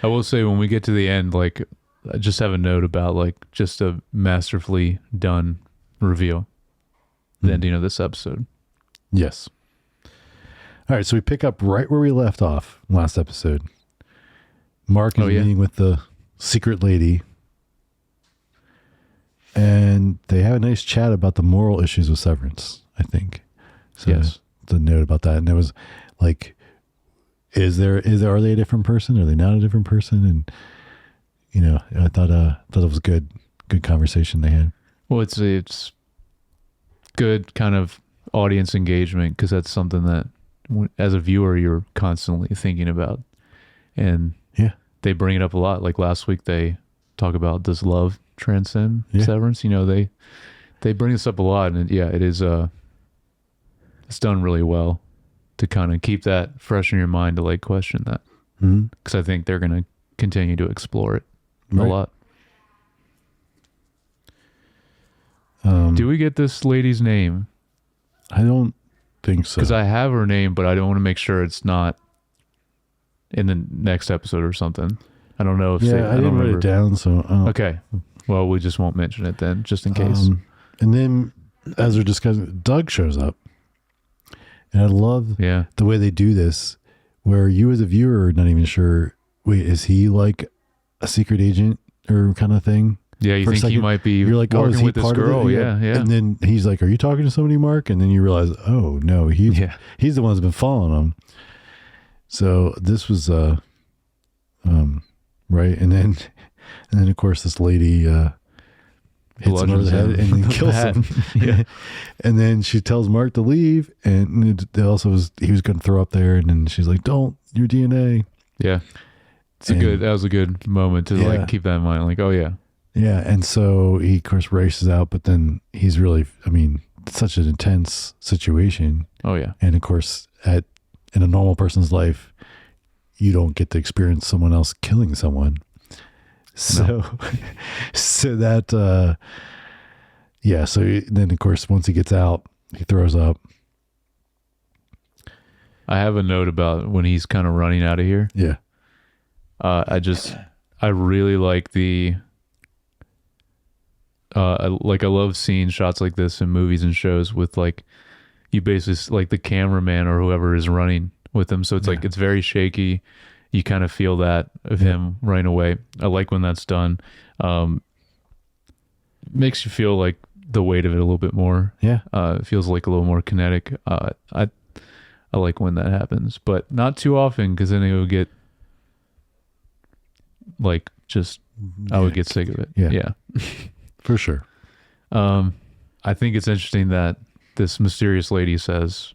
I will say when we get to the end, like, I just have a note about, like, just a masterfully done reveal. The ending of this episode. Yes. All right. So we pick up right where we left off last episode. Mark is meeting with the secret lady. And they have a nice chat about the moral issues of Severance, I think. So yes. The note about that. And it was like, are they a different person? Are they not a different person? And, you know, I thought it was good conversation they had. Well, it's good kind of audience engagement, because that's something that as a viewer, you're constantly thinking about. And they bring it up a lot. Like last week, they talk about, does love transcend severance? You know, they bring this up a lot, and it is it's done really well to kind of keep that fresh in your mind, to like question that, because I think they're going to continue to explore it a lot. Do we get this lady's name? I don't think so, because I have her name, but I don't want to make sure it's not in the next episode or something. I don't know if I didn't write it down, so okay. Well, we just won't mention it then, just in case. And then, as we're discussing, Doug shows up, and I love the way they do this, where you as a viewer are not even sure. Wait, is he like a secret agent or kind of thing? Yeah, you think he might be. You're like, working is he with this part girl? of it? Yeah. And then he's like, "Are you talking to somebody, Mark?" And then you realize, oh no, he's the one that's been following him. So this was right, and then of course this lady hits him over the head and then kills him. And then she tells Mark to leave, and he was going to throw up there, and then she's like, "Don't, your DNA." Yeah, that was a good moment to like keep that in mind. Like, oh yeah. Yeah, and so he, of course, races out, but then he's really, it's such an intense situation. Oh, yeah. And, of course, in a normal person's life, you don't get to experience someone else killing someone. So, so that, so then, of course, once he gets out, he throws up. I have a note about when he's kind of running out of here. Yeah. I really like I love seeing shots like this in movies and shows with like, you basically like the cameraman or whoever is running with them. So it's like, it's very shaky. You kind of feel that of him running away. I like when that's done. Makes you feel like the weight of it a little bit more. Yeah. It feels like a little more kinetic. I like when that happens, but not too often, because then it would get like, just, I would get sick of it. Yeah. For sure. I think it's interesting that this mysterious lady says,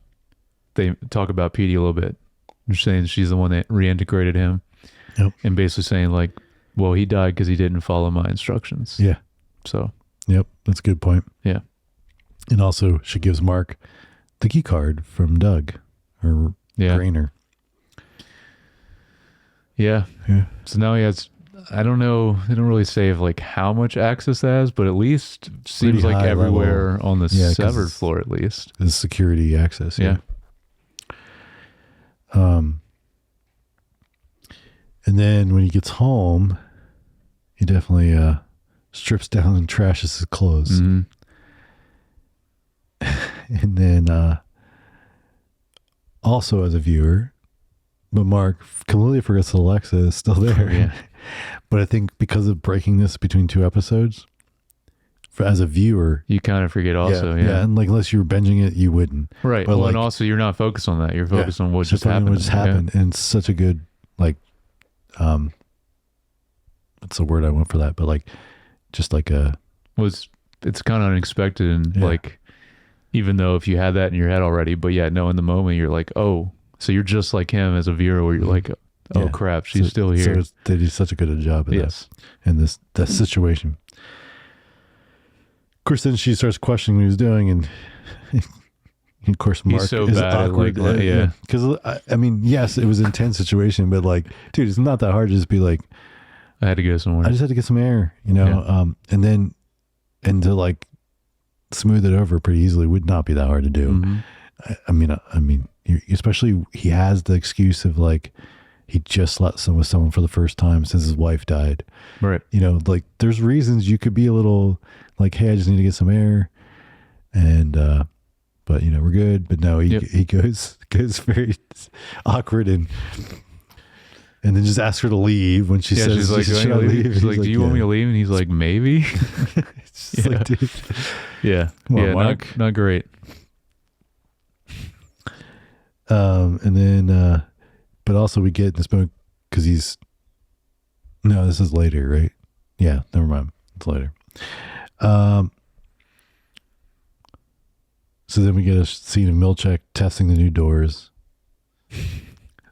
they talk about Petey a little bit. They're saying she's the one that reintegrated him. Yep. And basically saying like, well, he died because he didn't follow my instructions. Yeah. So. Yep. That's a good point. Yeah. And also she gives Mark the key card from Doug or Grainer. Yeah. Yeah. So now he has, I don't know, they don't really say like how much access it has, but at least seems like everywhere level. On the severed floor, at least. The security access. Yeah. And then when he gets home, he definitely strips down and trashes his clothes. Mm-hmm. And then also as a viewer, but Mark completely forgets that Alexa is still there. Yeah. But I think because of breaking this between two episodes, as a viewer, you kind of forget also. Yeah. And like, unless you were binging it, you wouldn't. Right. But well, like, and also you're not focused on that. You're focused on what just happened. What just happened. And it's such a good like, what's the word I want for that? But like, just like a, it's kind of unexpected and like, even though if you had that in your head already, but yeah, no, in the moment you're like, oh, so you're just like him as a viewer where you're like, oh crap, she's still here. So they do such a good job of yes. In that situation. Of course, then she starts questioning what he was doing, and of course, Mark He's so is bad at, awkward. yeah. Because I mean, yes, it was an intense situation, but like, dude, it's not that hard to just be like, I had to go somewhere. I just had to get some air, you know, and to like smooth it over pretty easily would not be that hard to do. Mm-hmm. I mean, especially he has the excuse of like, he just slept with someone for the first time since his wife died. Right. You know, like there's reasons you could be a little like, hey, I just need to get some air. And, but you know, we're good. But no, he goes very awkward and then just asks her to leave when she says, she's like, should I leave? She's like, do you want me to leave? And he's like, maybe. It's just like, dude. Yeah. Come on, Mark. Not great. And then, but also we get this moment because this is later, right? Yeah, never mind. It's later. So then we get a scene of Milchek testing the new doors.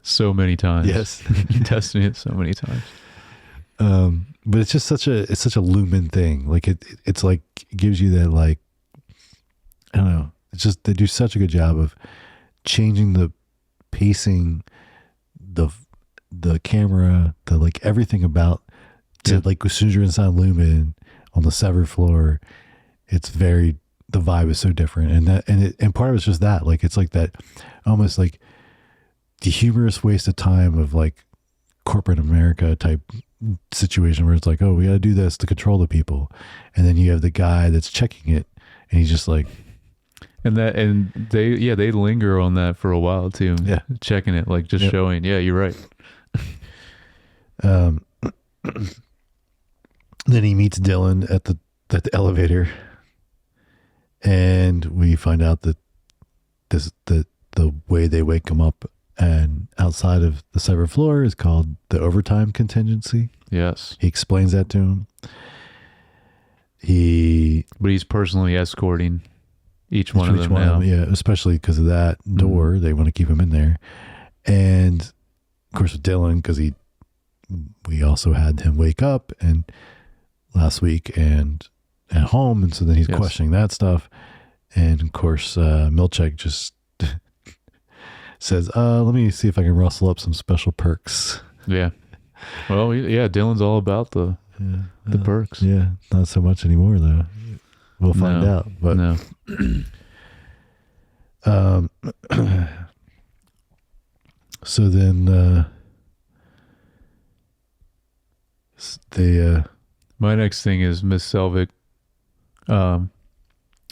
So many times. Yes. Testing it so many times. But it's just such a Lumen thing. Like it's like, it gives you that, like, I don't know. It's just, they do such a good job of changing the pacing, the camera, the like everything about to like as soon as you're inside Lumen on the Sever floor, it's very, the vibe is so different. And part of it's just that, like, it's like that almost like the humorous waste of time of like corporate America type situation where it's like, oh, we got to do this to control the people. And then you have the guy that's checking it and he's just like, and they linger on that for a while too. Yeah. Checking it, like just showing, yeah, you're right. Then he meets Dylan at the elevator, and we find out that the way they wake him up and outside of the Sever floor is called the overtime contingency. Yes. He explains that to him. But he's personally escorting each one of them now. Yeah, especially because of that door. They want to keep him in there. And of course with Dylan, because we also had him wake up and last week and at home, and so then he's questioning that stuff. And of course Milchek just says, let me see if I can rustle up some special perks. Yeah. Well, Dylan's all about the perks. Yeah, not so much anymore though. We'll find out. But no. So then my next thing is Miss Selvig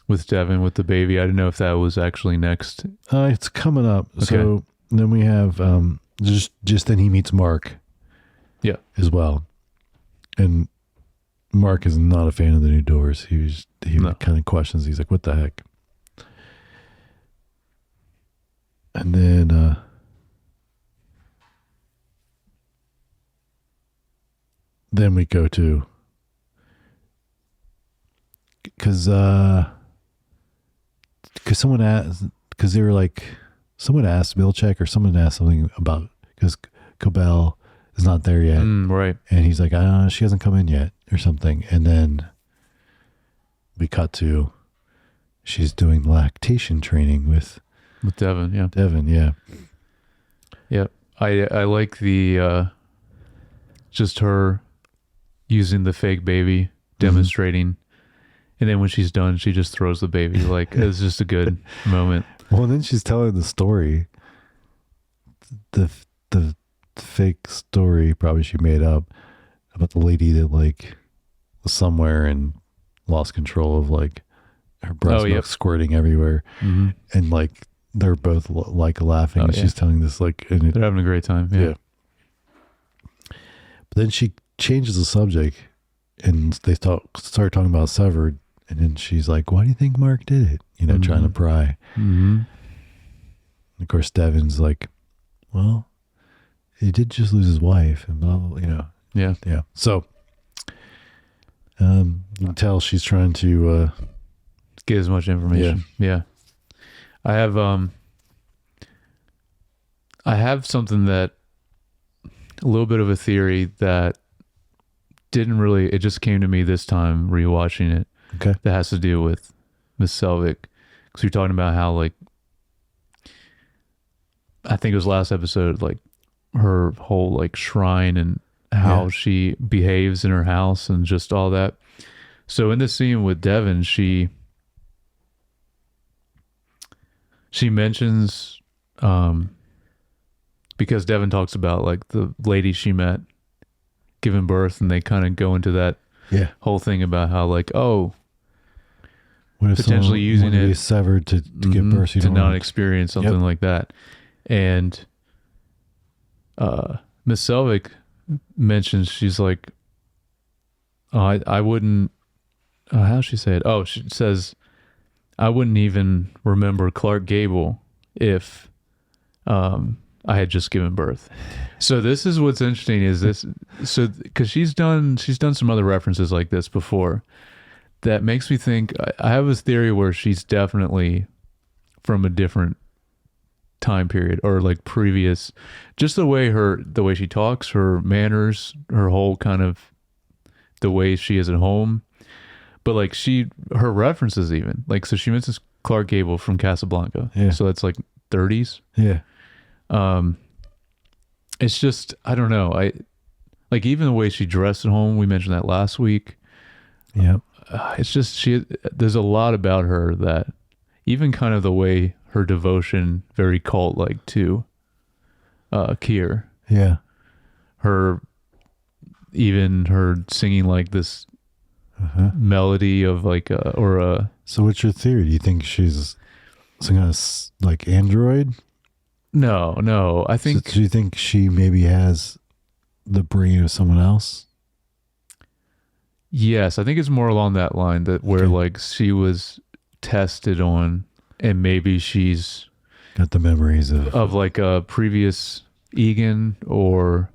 with Devin with the baby. I didn't know if that was actually next. It's coming up. Okay. So then we have just then he meets Mark. Yeah. As well. And Mark is not a fan of the new doors. He kind of questions. He's like, what the heck? And then we go to, because someone asked, because they were like, someone asked Milchek or someone asked something about, because Cobell is not there yet. Right. And he's like, she hasn't come in yet or something. And then we cut to, she's doing lactation training with Devin. Yeah. Devin. Yeah. Yep. I like the, just her using the fake baby, demonstrating. And then when she's done, she just throws the baby. Like, it's just a good moment. Well, and then she's telling the story, the fake story probably she made up about the lady that like was somewhere and lost control of like her breast milk squirting everywhere. Mm-hmm. And like they're both like laughing and she's telling this like, and they're having a great time. Yeah. But then she changes the subject and they start talking about Severed. And then she's like, why do you think Mark did it? You know, trying to pry. Mm-hmm. And of course, Devin's like, well, he did just lose his wife and blah, blah, blah, Yeah. Yeah. So you can tell she's trying to Get as much information. Yeah. I have something that, a little bit of a theory that it just came to me this time rewatching it. Okay. That has to do with Miss Selvig. Because you're talking about how, like, I think it was last episode, like her whole like shrine and how she behaves in her house and just all that. So in this scene with Devin, she mentions, because Devin talks about like the lady she met giving birth, and they kind of go into that whole thing about how like, oh, what if potentially using it be severed to give birth to not experience something like that. And Miss Selvig mentions, she's like, oh, I wouldn't, how'd she say it? Oh, she says, I wouldn't even remember Clark Gable if I had just given birth. So this is what's interesting is this. So because she's done some other references like this before, that makes me think. I have this theory where she's definitely from a different time period, or like previous, just the way she talks, her manners, her whole kind of the way she is at home. But like her references even, like, so she mentions Clark Gable from Casablanca. Yeah. So that's like 30s. Yeah. It's just, I don't know. I like even the way she dressed at home. We mentioned that last week. Yeah. It's just, there's a lot about her that, even kind of the way her devotion, very cult like to Keir. Yeah. Her singing like this melody of like So what's your theory? Do you think she's some kind of like android? No. I think. So do you think she maybe has the brain of someone else? Yes, I think it's more along that line, that where like she was tested on, and maybe she's got the memories of like a previous Egan or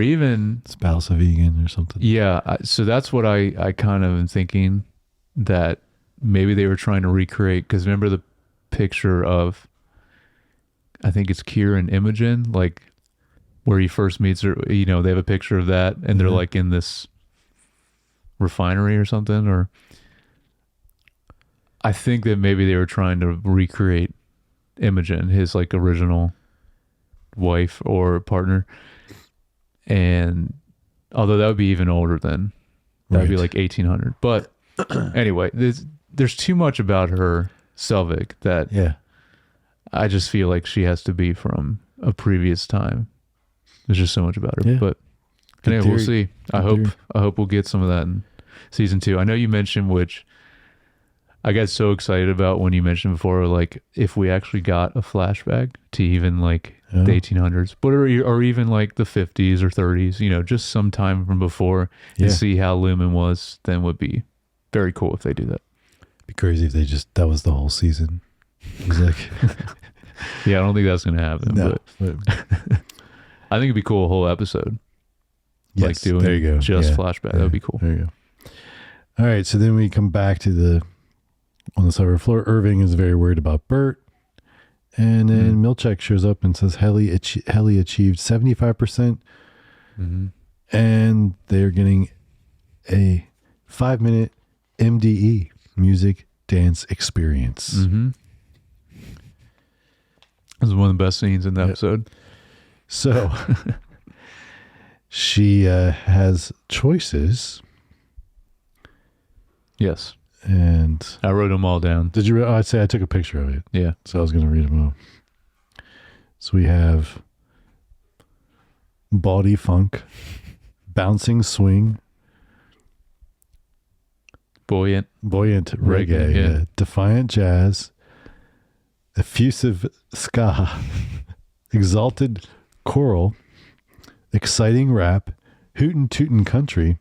even spouse of Egan or something. Yeah, so that's what I kind of am thinking, that maybe they were trying to recreate, because remember the picture of, I think it's Keir and Imogen, like where he first meets her, they have a picture of that, and they're like in this refinery or something, or I think that maybe they were trying to recreate Imogen, his like original wife or partner. And although that would be even older then, that would be like 1800. But anyway, there's too much about her, Selvig, that I just feel like she has to be from a previous time. There's just so much about her. But anyway, we'll see. I hope we'll get some of that in season 2. I know you mentioned, which I got so excited about when you mentioned before, like if we actually got a flashback to even like the 1800s, but or even like the 50s or 30s, just some time from before, and see how Lumen was, then would be very cool if they do that. It'd be crazy if that was the whole season. It was like, I don't think that's gonna happen. No, but I think it'd be cool, a whole episode. Yes, like doing there you go. Just flashback. That would be cool. There you go. All right, so then we come back to on the silver floor. Irving is very worried about Bert. And then Milchek shows up and says Helly achieved 75%. And they're getting a 5-minute MDE, music dance experience. This is one of the best scenes in the episode. So she has choices. Yes. And I wrote them all down. Did you? I'd say I took a picture of it. Yeah. So I was going to read them all. So we have Baldy Funk, Bouncing Swing, Buoyant Reggae, Defiant Jazz, Effusive Ska, Exalted Choral, Exciting Rap, Hootin' Tootin' Country,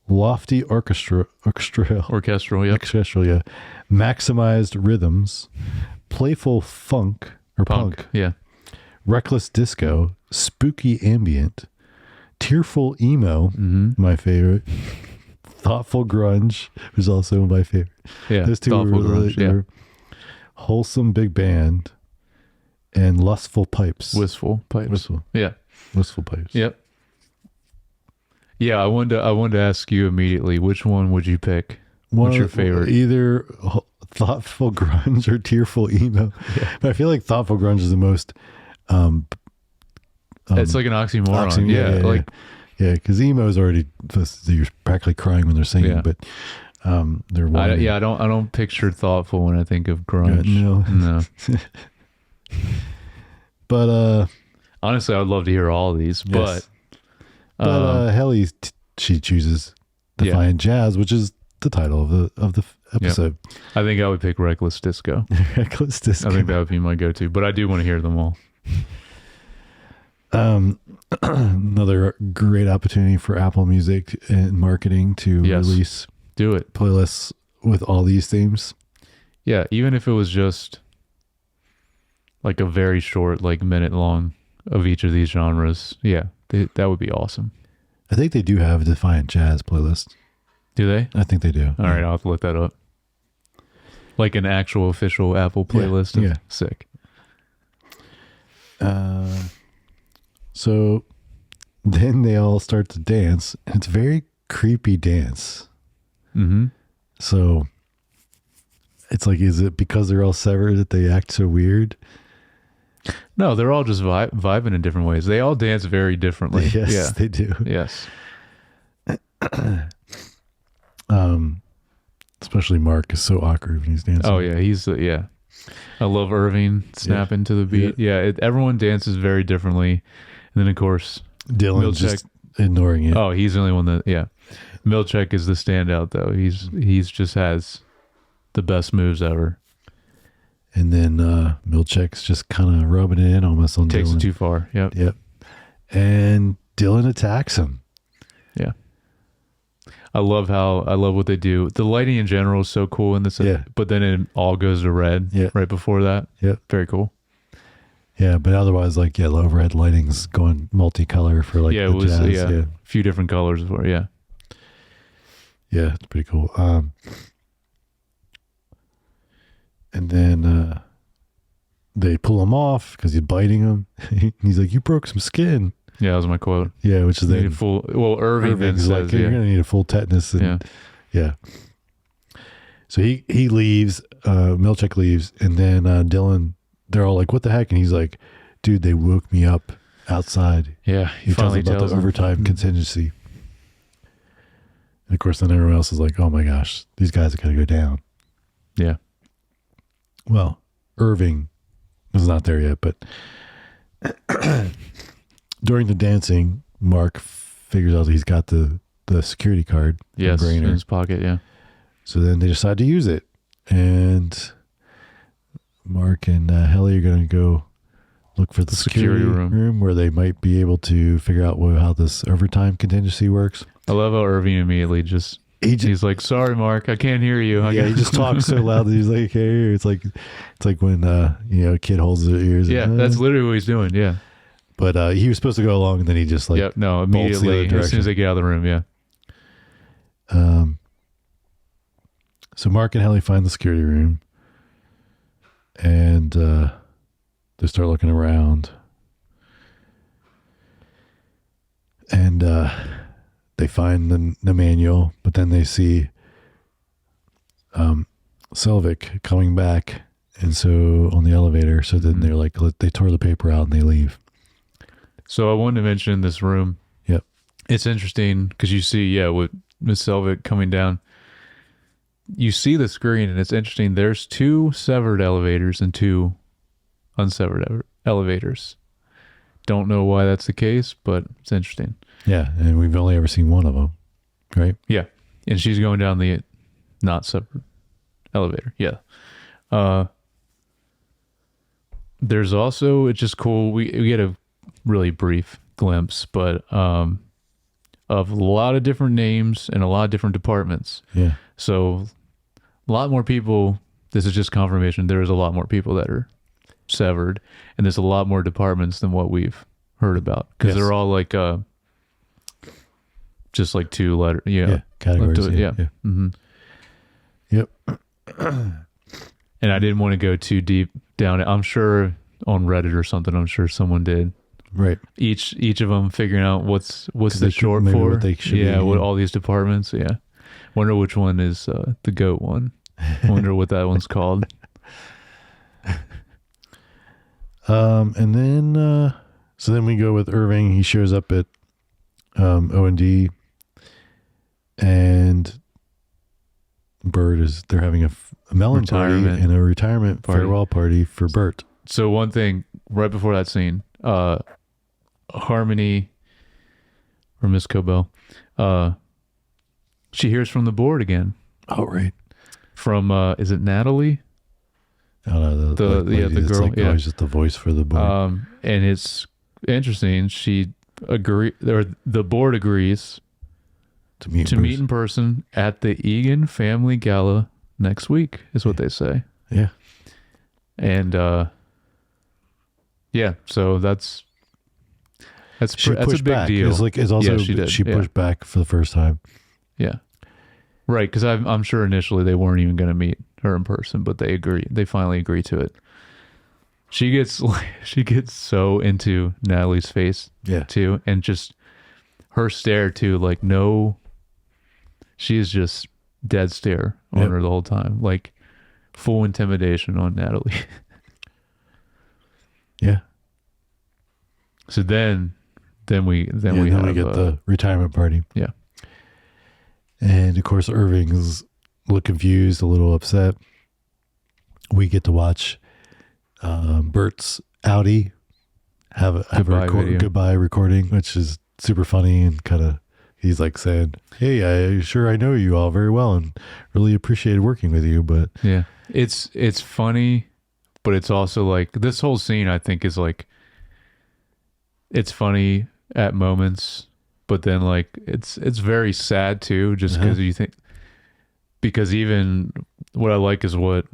Lofty Orchestral, Maximized Rhythms, Playful Funk or Punk, reckless disco, spooky ambient, tearful emo, my favorite, thoughtful grunge was also my favorite. Yeah, those two were thoughtful really, grunge, yeah. Wholesome big band, and lustful pipes. Wistful pipes. Wistful pipes. Yep. Yeah, I wanted to ask you immediately, which one would you pick? What's your favorite? Either thoughtful grunge or tearful emo. Yeah. But I feel like thoughtful grunge is the most. It's like an oxymoron. Because emo is already you're practically crying when they're singing, but they're. I don't picture thoughtful when I think of grunge. No. But honestly, I would love to hear all of these. Yes. But Helly, she chooses Defiant Jazz, which is the title of the episode. Yep. I think I would pick Reckless Disco. Reckless Disco. I think that would be my go-to, but I do want to hear them all. Another great opportunity for Apple Music and marketing to release playlists with all these themes. Yeah, even if it was just like a very short, like minute long of each of these genres. Yeah, that would be awesome. I think they do have a Defiant Jazz playlist. Do they? I think they do. All right, I'll have to look that up. Like an actual official Apple playlist. Yeah. Sick. So then they all start to dance. It's a very creepy dance. Mm-hmm. So it's like, is it because they're all severed that they act so weird? No, they're all just vibing in different ways. They all dance very differently. Yes, they do. Yes. Especially Mark is so awkward when he's dancing. Oh yeah, he's I love Irving snapping to the beat. Yeah, everyone dances very differently, and then of course Dylan's just ignoring it. Oh, he's the only one that Milchek is the standout though. He's just has the best moves ever. And then Milchek's just kind of rubbing it in almost on Takes Dylan. it too far. Yep. And Dylan attacks him. Yeah. I love what they do. The lighting in general is so cool in this. But then it all goes to red right before that. Yeah. Very cool. Yeah, but otherwise, the overhead lighting's going multicolor for it was jazz. A few different colors for Yeah, it's pretty cool. And then they pull him off because he's biting him. He's like, "You broke some skin." Yeah, that was my quote. Yeah, which is Irving then says, like, "You're gonna need a full tetanus." And, yeah. So he leaves. Milchek leaves, and then Dylan. They're all like, "What the heck?" And he's like, "Dude, they woke me up outside." Yeah, he tells them about the overtime contingency. And of course, then everyone else is like, "Oh my gosh, these guys are gonna go down." Yeah. Well, Irving was not there yet, but during the dancing, Mark figures out that he's got the security card. Yes, in his pocket, yeah. So then they decide to use it. And Mark and Helly are going to go look for the security room where they might be able to figure out how this overtime contingency works. I love how Irving immediately he's like, "Sorry, Mark, I can't hear you." He just talks so loud that he's like, "Hey," it's like when a kid holds their ears. Yeah, that's literally what he's doing. Yeah, but he was supposed to go along, and then he just immediately as soon as they get out of the room. Yeah. So Mark and Helly find the security room, and they start looking around, and they find the manual, but then they see Selvig coming back, and so on the elevator. So then they're like, they tore the paper out and they leave. So I wanted to mention this room. Yep, it's interesting because you see, with Miss Selvig coming down, you see the screen, and it's interesting. There's 2 severed elevators and 2 unsevered elevators. Don't know why that's the case, but it's interesting. Yeah, and we've only ever seen one of them, right? Yeah, and she's going down the not separate elevator. Yeah. There's also, it's just cool. We get a really brief glimpse, but of a lot of different names and a lot of different departments. Yeah. So a lot more people. This is just confirmation. There is a lot more people that are severed, and there's a lot more departments than what we've heard about, because they're all like just like 2 letter categories. Yeah. Mm-hmm. Yep. And I didn't want to go too deep down it. I'm sure on Reddit or something, I'm sure someone did. Right. Each of them figuring out what's the short maybe for. what they should be, what all these departments. Yeah. Wonder which one is the GOAT one. Wonder what that one's called. And then so then we go with Irving. He shows up at O&D, and Bert they're having a melon party and a retirement farewell party for Bert. So one thing right before that scene, Harmony or Miss Cobell, she hears from the board again. Oh, right. From is it Natalie? Oh, no, the girl. Like always just the voice for the board. And it's interesting. The board agrees to meet in person at the Egan Family Gala next week, is what they say. Yeah. And so that's a big deal. It's also she pushed back for the first time. Yeah. Right, because I'm sure initially they weren't even going to meet her in person, but they agree. They finally agree to it. She gets so into Natalie's face, too, and just her stare too. Like she is just dead stare on her the whole time, like full intimidation on Natalie. Yeah. So then we get the retirement party. Yeah. And of course, Irving's a little confused, a little upset. We get to watch Bert's Audi have a goodbye recording, which is super funny, and kind of he's like saying, "Hey, I know you all very well, and really appreciated working with you." But yeah, it's funny, but it's also like this whole scene, I think, is like it's funny at moments. But then, like, it's very sad too, just because you think, because even what I like is what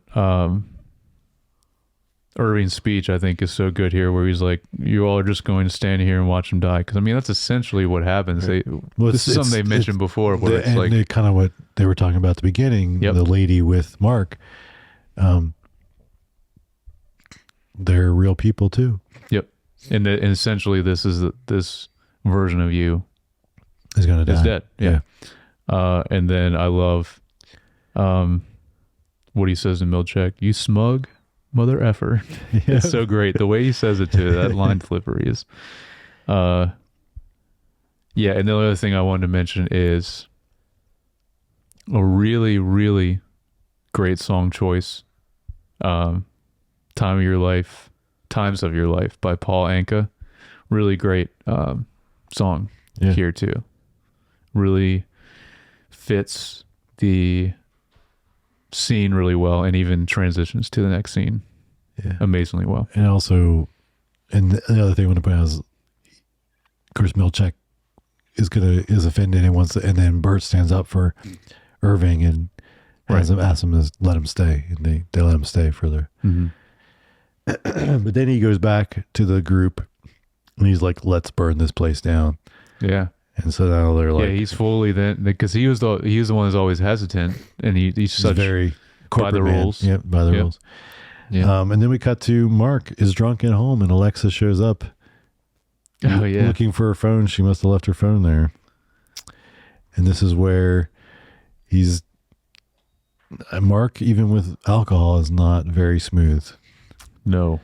Irving's speech, I think, is so good here, where he's like, "You all are just going to stand here and watch him die." Because I mean, that's essentially what happens. This is something they mentioned before, where it's like kind of what they were talking about at the beginning. The lady with Mark, they're real people too. Yep, and essentially, this version of you is going to die. Is dead. Yeah. And then I love what he says in Milchek. "You smug mother effer." It's so great. The way he says it too, that line flippery is. And the other thing I wanted to mention is a really, really great song choice. Times of Your Life by Paul Anka. Really great song here too. Really fits the scene really well, and even transitions to the next scene amazingly well. And also, and the other thing I want to point out is, of course, Milchek is offended and and then Bert stands up for Irving and asks him to let him stay, and they let him stay further. Mm-hmm. But then he goes back to the group and he's like, "Let's burn this place down." Yeah. And so now they're like, he's fully then, because he was the one who's always hesitant, and he's such very by the rules. Yep, by the rules. Yeah. And then we cut to Mark is drunk at home, and Alexa shows up. Oh yeah, looking for her phone. She must have left her phone there. And this is where Mark, even with alcohol, is not very smooth. No,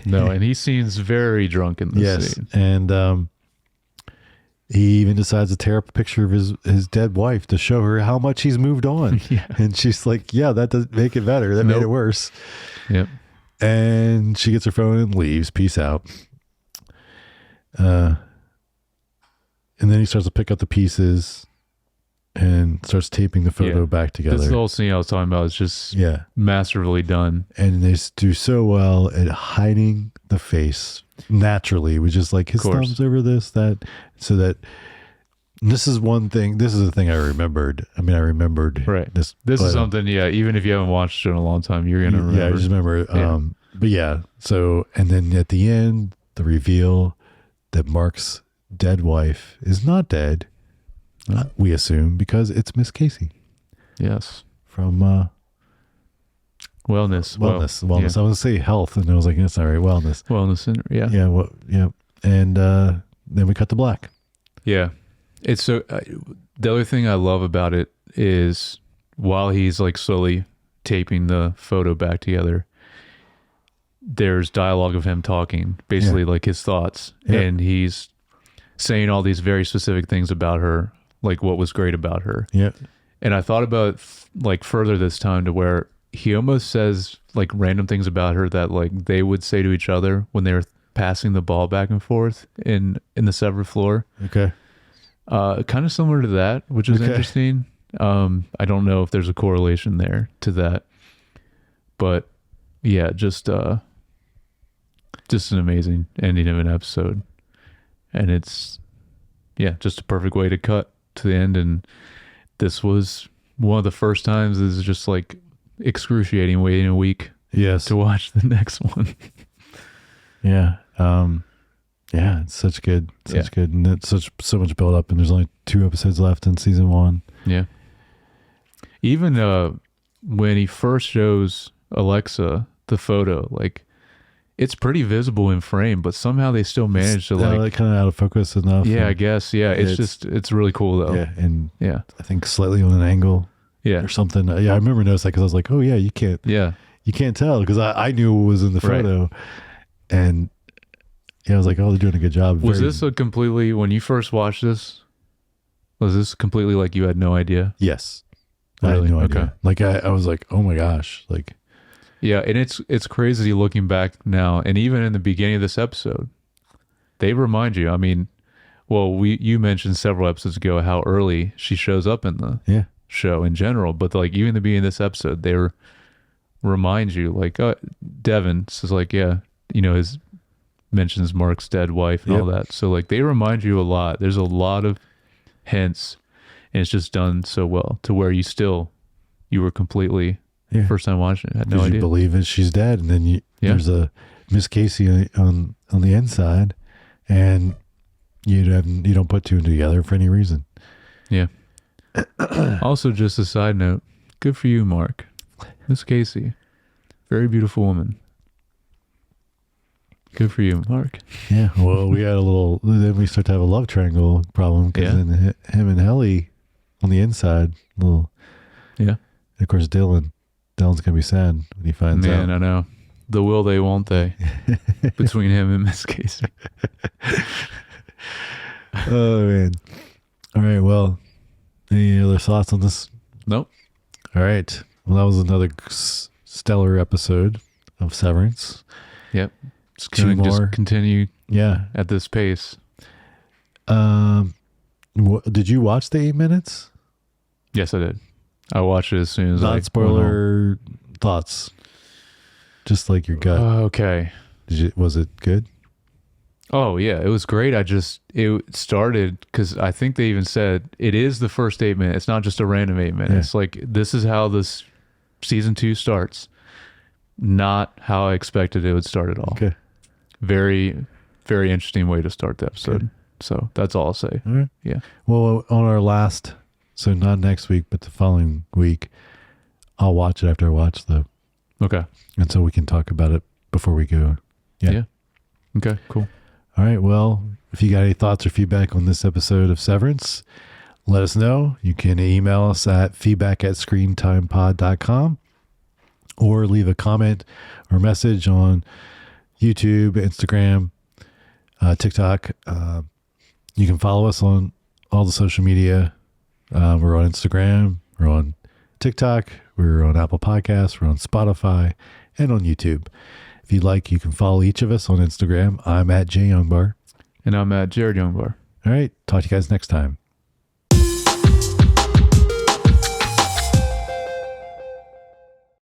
and he seems very drunk in this scene. And he even decides to tear up a picture of his dead wife to show her how much he's moved on. And she's like, "Yeah, that doesn't make it better. That made it worse." Yep. And she gets her phone and leaves. Peace out. And then he starts to pick up the pieces and starts taping the photo back together. This whole scene I was talking about is just masterfully done. And they do so well at hiding the face naturally, which is like his thumbs over this, that, so that this is one thing. This is the thing I remembered. I mean, I remembered this is something. Yeah, even if you haven't watched it in a long time, you're gonna remember. Yeah, I just remember But yeah, so, and then at the end, the reveal that Mark's dead wife is not dead, we assume, because it's Miss Casey. Yes. From Wellness. Wellness. Yeah. I was going to say health, and I was like, that's all right, wellness. Wellness Center. Yeah. Yeah, well, yeah. And then we cut to black. Yeah. It's so, the other thing I love about it is while he's like slowly taping the photo back together, there's dialogue of him talking, basically like his thoughts. Yeah. And he's saying all these very specific things about her, like what was great about her. Yeah. And I thought about like further this time to where he almost says like random things about her that like they would say to each other when they were passing the ball back and forth in the severed floor. Okay. Kind of similar to that, which is interesting. I don't know if there's a correlation there to that, but yeah, just an amazing ending of an episode. And it's, yeah, just a perfect way to cut to the end. And this was one of the first times this is just like excruciating waiting a week to watch the next one. Yeah. Yeah, it's such good. And it's so much build up, and there's only 2 episodes left in season 1. Yeah. Even when he first shows Alexa the photo, like it's pretty visible in frame, but somehow they still manage to like kind of out of focus enough. Yeah, I guess. Yeah, it's really cool though. Yeah, and yeah, I think slightly on an angle. Yeah, or something. Yeah, I remember noticing that because I was like, oh yeah, you can't tell, because I knew what was in the photo, and yeah, I was like, oh, they're doing a good job. Was this a completely, when you first watched this, was this completely like you had no idea? Yes. Really? I had no idea. Okay. Like I was like, oh my gosh, like. Yeah, and it's crazy looking back now, and even in the beginning of this episode, they remind you. I mean, well, you mentioned several episodes ago how early she shows up in the show in general, but like even in the beginning of this episode, they remind you, like Devin says, like, yeah, you know, his mentions Mark's dead wife and all that. So like they remind you a lot. There's a lot of hints, and it's just done so well to where you were completely first time watching it, had no idea. You believe it, she's dead, and then there's a Miss Casey on the inside, and you don't put 2 together for any reason. Yeah. Also, just a side note, good for you, Mark. Miss Casey, very beautiful woman. Good for you, Mark. Yeah, well, we had then we start to have a love triangle problem, because then him and Helly on the inside, of course, Dylan's going to be sad when he finds out. Man, I know. The will they, won't they, between him and Miss Casey. Oh, man. All right, well, any other thoughts on this? Nope. All right. Well, that was another stellar episode of Severance. Yep. It's going to just continue at this pace. Did you watch the 8 minutes? Yes, I did. I watched it as soon as Not spoiler thoughts. Just like your gut. Okay. Was it good? Oh, yeah. It was great. It started because I think they even said it is the first 8 minutes. It's not just a random 8 minutes. Like, this is how this season 2 starts. Not how I expected it would start at all. Okay. Very, very interesting way to start the episode. Good. So that's all I'll say. All right. Yeah. Well, on our last, so not next week, but the following week, I'll watch it after I watch Okay. And so we can talk about it before we go. Yeah. Okay, cool. All right. Well, if you got any thoughts or feedback on this episode of Severance, let us know. You can email us at feedback@screentimepod.com or leave a comment or message on YouTube, Instagram, TikTok. You can follow us on all the social media. We're on Instagram, we're on TikTok, we're on Apple Podcasts, we're on Spotify, and on YouTube. If you'd like, you can follow each of us on Instagram. I'm at Jay Youngbar. And I'm at Jared Youngbar. All right. Talk to you guys next time.